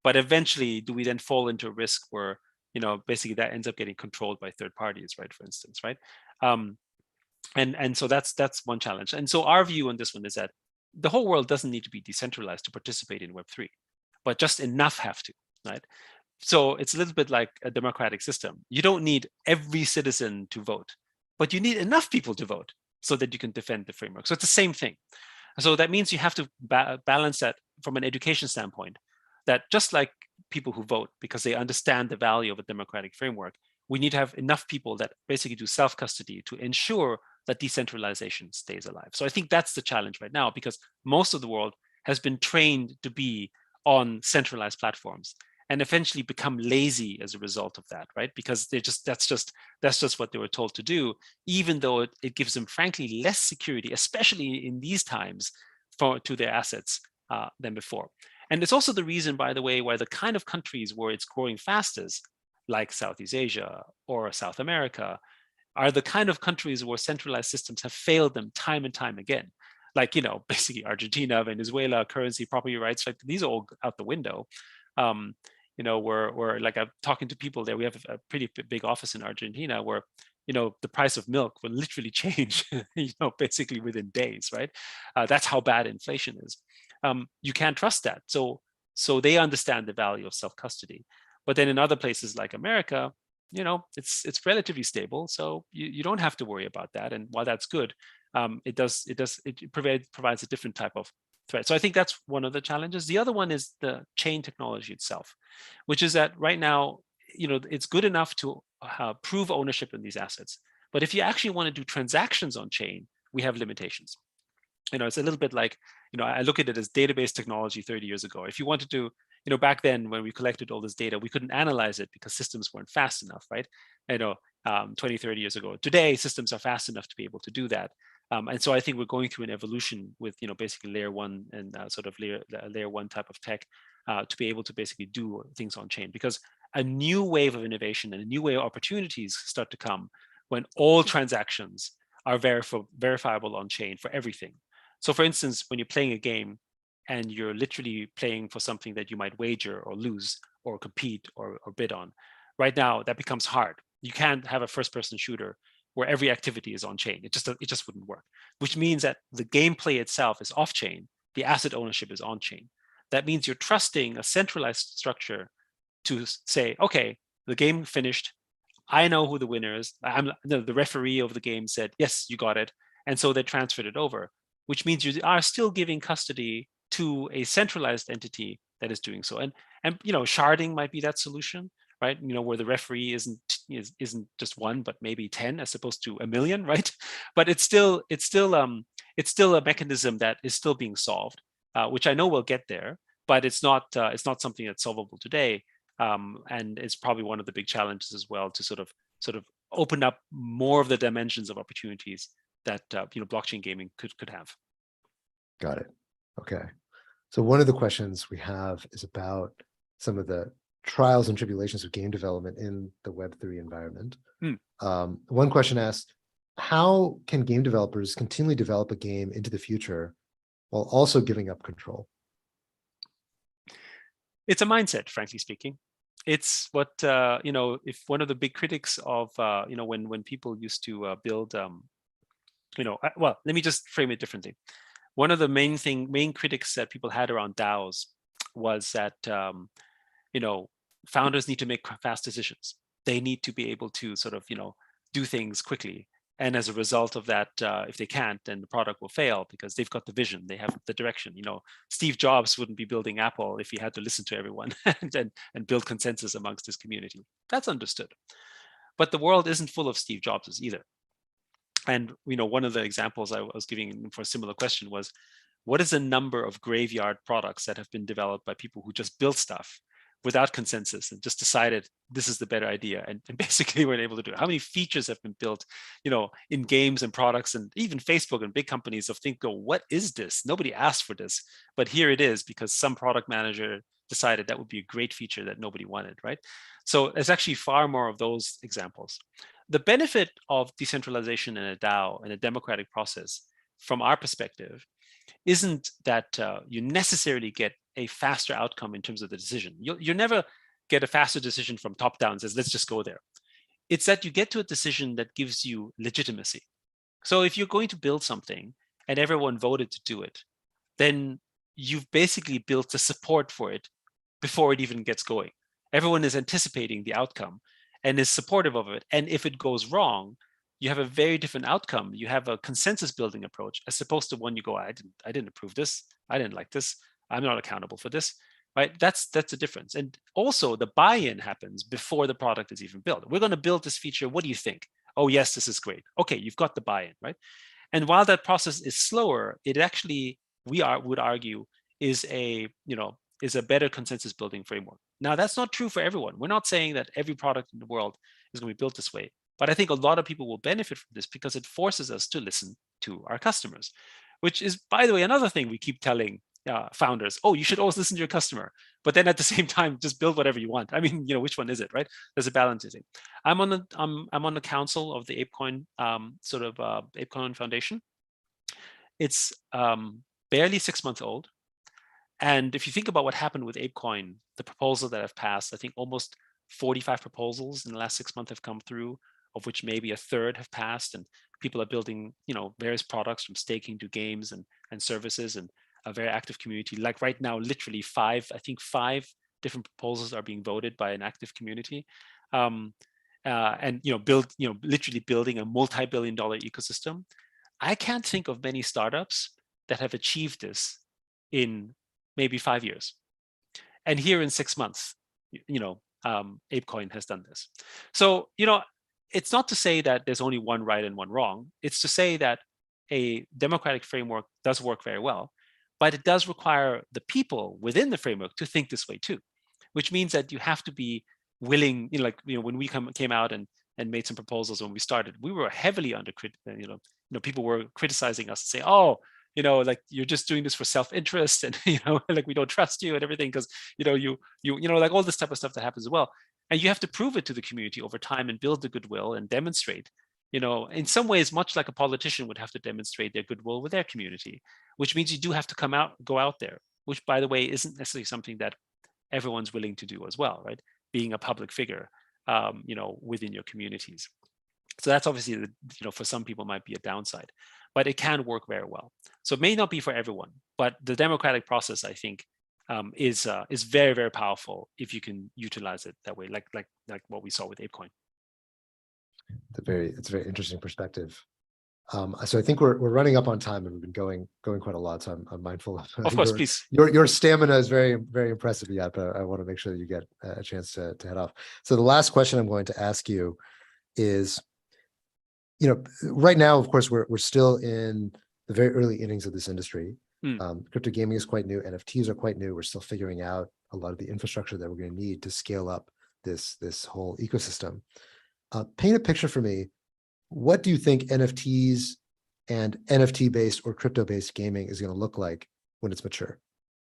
but eventually do we then fall into a risk where basically that ends up getting controlled by third parties, right? For instance, right? And so that's one challenge. And so our view on this one is that the whole world doesn't need to be decentralized to participate in Web3, but just enough have to, right? So it's a little bit like a democratic system. You don't need every citizen to vote, but you need enough people to vote so that you can defend the framework. So it's the same thing. So that means you have to balance that from an education standpoint, that just like people who vote because they understand the value of a democratic framework, we need to have enough people that basically do self-custody to ensure that decentralization stays alive. So I think that's the challenge right now, because most of the world has been trained to be on centralized platforms and eventually become lazy as a result of that, right? Because that's just what they were told to do, even though it gives them, frankly, less security, especially in these times, to their assets than before. And it's also the reason, by the way, why the kind of countries where it's growing fastest, like Southeast Asia or South America, are the kind of countries where centralized systems have failed them time and time again. Like, basically Argentina, Venezuela, currency, property rights, like these are all out the window. We're like, I'm talking to people there. We have a pretty big office in Argentina where, the price of milk will literally change, basically within days, right? That's how bad inflation is. You can't trust that. So they understand the value of self-custody. But then in other places like America, it's relatively stable. So you don't have to worry about that. And while that's good, it provides a different type of threat. So I think that's one of the challenges. The other one is the chain technology itself, which is that right now, it's good enough to prove ownership in these assets. But if you actually want to do transactions on chain, we have limitations. It's a little bit like, I look at it as database technology 30 years ago. If you wanted to, back then when we collected all this data, we couldn't analyze it because systems weren't fast enough, right? 20, 30 years ago. Today, systems are fast enough to be able to do that. And so I think we're going through an evolution with, basically layer one and sort of layer one type of tech to be able to basically do things on chain, because a new wave of innovation and a new wave of opportunities start to come when all transactions are verifiable on chain for everything. So for instance, when you're playing a game and you're literally playing for something that you might wager or lose or compete or bid on, right now that becomes hard. You can't have a first-person shooter where every activity is on chain. It just wouldn't work, which means that the gameplay itself is off chain, the asset ownership is on chain. That means you're trusting a centralized structure to say, okay, the game finished, I know who the winner is. The referee of the game said, yes, you got it. And so they transferred it over, which means you are still giving custody to a centralized entity that is doing so. And sharding might be that solution, right? Where the referee isn't just one, but maybe 10 as opposed to a million, right? But it's still a mechanism that is still being solved, which I know we'll get there, but it's not something that's solvable today. And it's probably one of the big challenges as well to sort of open up more of the dimensions of opportunities that blockchain gaming could have. Got it. Okay. So one of the questions we have is about some of the trials and tribulations of game development in the Web3 environment. One question asks, how can game developers continually develop a game into the future while also giving up control? It's a mindset, frankly speaking. It's what, if one of the big critics of, when people used to build, well, let me just frame it differently. One of the main critics that people had around DAOs was that, founders need to make fast decisions. They need to be able to sort of, do things quickly. And as a result of that, if they can't, then the product will fail because they've got the vision, they have the direction. Steve Jobs wouldn't be building Apple if he had to listen to everyone and build consensus amongst his community. That's understood. But the world isn't full of Steve Jobses either. And one of the examples I was giving for a similar question was, what is the number of graveyard products that have been developed by people who just built stuff without consensus and just decided this is the better idea and basically weren't able to do it? How many features have been built, in games and products, and even Facebook and big companies of think, what is this? Nobody asked for this, but here it is because some product manager decided that would be a great feature that nobody wanted, right? So there's actually far more of those examples. The benefit of decentralization in a DAO, in a democratic process, from our perspective, isn't that you necessarily get a faster outcome in terms of the decision. You'll never get a faster decision from top down and says, let's just go there. It's that you get to a decision that gives you legitimacy. So if you're going to build something and everyone voted to do it, then you've basically built the support for it before it even gets going. Everyone is anticipating the outcome and is supportive of it. And if it goes wrong, you have a very different outcome. You have a consensus building approach as opposed to one you go, I didn't approve this. I didn't like this. I'm not accountable for this, right? That's the difference. And also the buy-in happens before the product is even built. We're going to build this feature. What do you think? Oh, yes, this is great. Okay, you've got the buy-in, right? And while that process is slower, it actually, would argue, is a better consensus building framework. Now, that's not true for everyone. We're not saying that every product in the world is going to be built this way. But I think a lot of people will benefit from this because it forces us to listen to our customers, which is, by the way, another thing we keep telling founders. Oh, you should always listen to your customer, but then at the same time, just build whatever you want. I mean, which one is it, right? There's a balancing thing. I'm on the council of the ApeCoin ApeCoin Foundation. It's barely 6 months old. And if you think about what happened with ApeCoin, the proposal that have passed, I think almost 45 proposals in the last 6 months have come through, of which maybe a third have passed, and people are building, various products from staking to games and services, and a very active community. Like right now, literally five different proposals are being voted by an active community, and literally building a multi-billion-dollar ecosystem. I can't think of many startups that have achieved this in maybe 5 years, and here in 6 months, ApeCoin has done this. So it's not to say that there's only one right and one wrong. It's to say that a democratic framework does work very well, but it does require the people within the framework to think this way too, which means that you have to be willing, when we came out and and made some proposals when we started, we were heavily under people were criticizing us and saying, oh, like you're just doing this for self-interest, and like we don't trust you and everything, because you like all this type of stuff that happens as well. And you have to prove it to the community over time and build the goodwill and demonstrate, in some ways, much like a politician would have to demonstrate their goodwill with their community, which means you do have to go out there, which, by the way, isn't necessarily something that everyone's willing to do as well, right? Being a public figure, within your communities. So that's obviously, for some people might be a downside, but it can work very well. So it may not be for everyone, but the democratic process, I think, is very, very powerful if you can utilize it that way, like what we saw with ApeCoin. It's a very interesting perspective. So I think we're running up on time, and we've been going quite a lot. So I'm mindful of course, please. Your stamina is very, very impressive, yet, but I want to make sure that you get a chance to head off. So the last question I'm going to ask you is, right now, of course, we're still in the very early innings of this industry. Crypto gaming is quite new. NFTs are quite new. We're still figuring out a lot of the infrastructure that we're going to need to scale up this whole ecosystem. Paint a picture for me. What do you think NFTs and NFT-based or crypto-based gaming is going to look like when it's mature?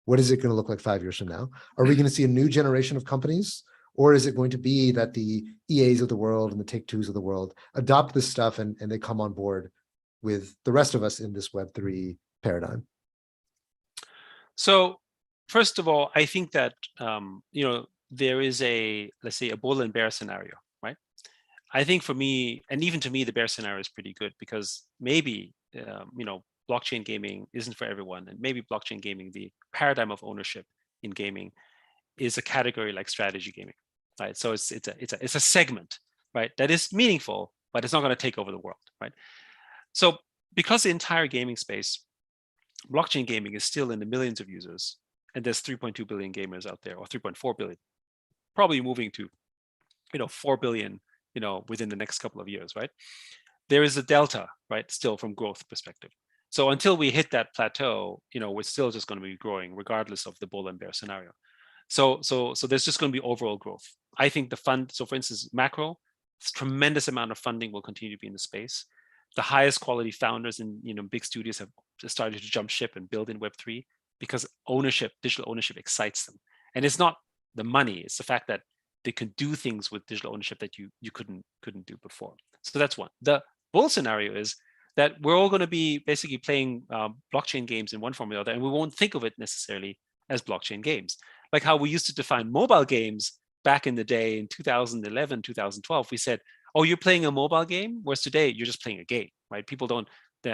What is it going to look like 5 years from now? Are we going to see a new generation of companies? Or is it going to be that the EAs of the world and the Take-Twos of the world adopt this stuff and they come on board with the rest of us in this Web3 paradigm? So first of all, I think that, there is let's say, a bull and bear scenario, right? I think for me, and even to me, the bear scenario is pretty good, because maybe, blockchain gaming isn't for everyone. And maybe blockchain gaming, the paradigm of ownership in gaming, is a category like strategy gaming, right? So it's a segment, right, that is meaningful, but it's not going to take over the world, right? So because the entire gaming space, blockchain gaming, is still in the millions of users, and there's 3.2 billion gamers out there, or 3.4 billion, probably moving to 4 billion, within the next couple of years, right? There is a delta, right, still from growth perspective. So until we hit that plateau, we're still just going to be growing regardless of the bull and bear scenario. So there's just going to be overall growth. I think the fund, so for instance, macro, tremendous amount of funding will continue to be in the space. The highest quality founders in big studios have started to jump ship and build in Web3, because digital ownership excites them. And it's not the money, it's the fact that they can do things with digital ownership that you couldn't do before. So that's one. The bull scenario is that we're all going to be basically playing blockchain games in one form or the other, and we won't think of it necessarily as blockchain games. Like how we used to define mobile games back in the day in 2011, 2012, we said, oh, you're playing a mobile game, whereas today you're just playing a game, right? People don't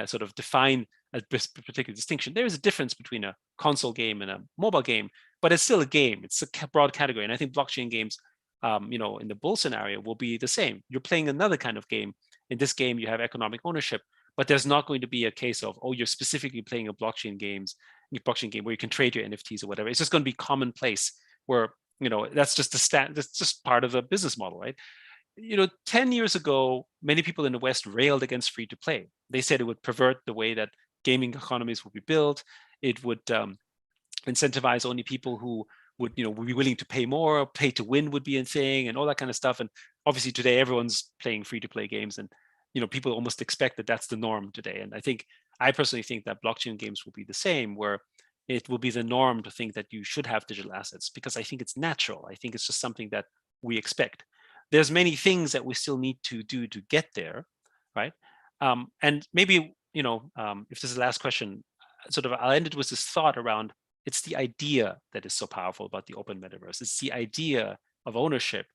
sort of define a particular distinction. There is a difference between a console game and a mobile game, but it's still a game. It's a broad category. And I think blockchain games, in the bull scenario, will be the same. You're playing another kind of game. In this game, you have economic ownership, but there's not going to be a case of, oh, you're specifically playing a blockchain game where you can trade your NFTs or whatever. It's just going to be commonplace, where that's just that's just part of the business model, right? 10 years ago, many people in the West railed against free to play. They said it would pervert the way that gaming economies would be built. It would incentivize only people who would be willing to pay more. Pay to win would be a thing, and all that kind of stuff. And obviously today everyone's playing free to play games, and people almost expect that that's the norm today. And I personally think that blockchain games will be the same, where it will be the norm to think that you should have digital assets, because I think it's natural. I think it's just something that we expect. There's many things that we still need to do to get there, right? And maybe, if this is the last question, I'll end it with this thought around, it's the idea that is so powerful about the open metaverse. It's the idea of ownership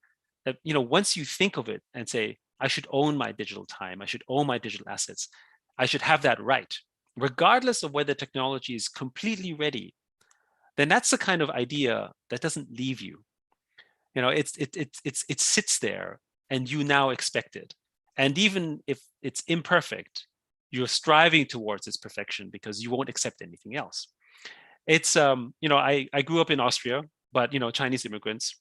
that, once you think of it and say, I should own my digital time, I should own my digital assets, I should have that right, regardless of whether technology is completely ready, then that's the kind of idea that doesn't leave you. It sits there, and you now expect it. And even if it's imperfect, you're striving towards its perfection because you won't accept anything else. It's I grew up in Austria, but Chinese immigrants,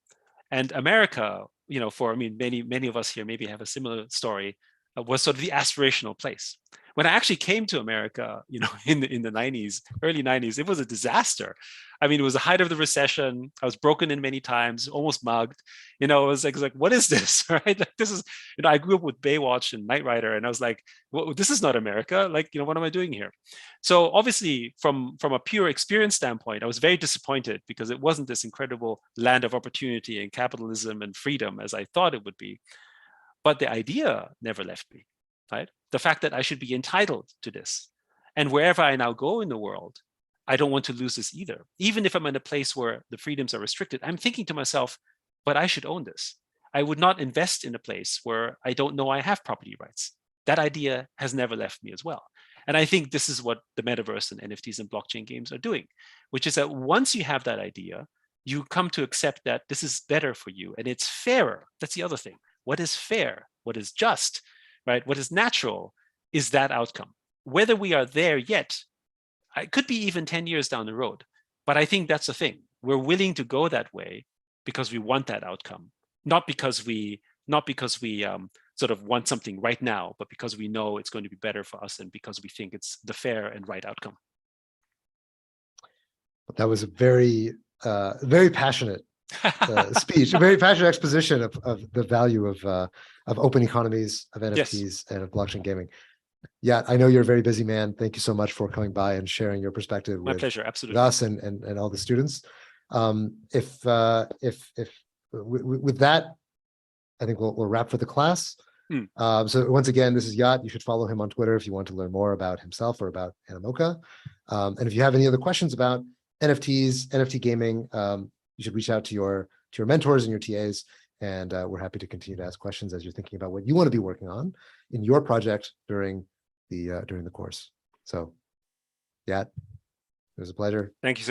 and America, many of us here maybe have a similar story, was sort of the aspirational place. When I actually came to America, in the 90s, early 90s, it was a disaster. I mean, it was the height of the recession. I was broken in many times, almost mugged. It was like, what is this? Right? Like, this is, I grew up with Baywatch and Knight Rider, and I was like, well, this is not America. Like, what am I doing here? So obviously, from a pure experience standpoint, I was very disappointed because it wasn't this incredible land of opportunity and capitalism and freedom as I thought it would be. But the idea never left me, right? The fact that I should be entitled to this. And wherever I now go in the world, I don't want to lose this either. Even if I'm in a place where the freedoms are restricted, I'm thinking to myself, but I should own this. I would not invest in a place where I don't know I have property rights. That idea has never left me as well. And I think this is what the metaverse and NFTs and blockchain games are doing, which is that once you have that idea, you come to accept that this is better for you and it's fairer. That's the other thing. What is fair? What is just? Right? What is natural is that outcome. Whether we are there yet, it could be even 10 years down the road. But I think that's the thing. We're willing to go that way because we want that outcome, not because we sort of want something right now, but because we know it's going to be better for us and because we think it's the fair and right outcome. That was a very, very passionate speech, a very passionate exposition of the value of open economies, of NFTs, yes, and of blockchain gaming. Yeah, I know you're a very busy man. Thank you so much for coming by and sharing your perspective My with, pleasure, absolutely, with us and all the students. With that, I think we'll wrap for the class. So once again, this is Yat. You should follow him on Twitter if you want to learn more about himself or about Animoca. And if you have any other questions about NFTs, NFT gaming, you should reach out to your mentors and your TAs, and we're happy to continue to ask questions as you're thinking about what you want to be working on in your project during the course. So, yeah, it was a pleasure. Thank you so much.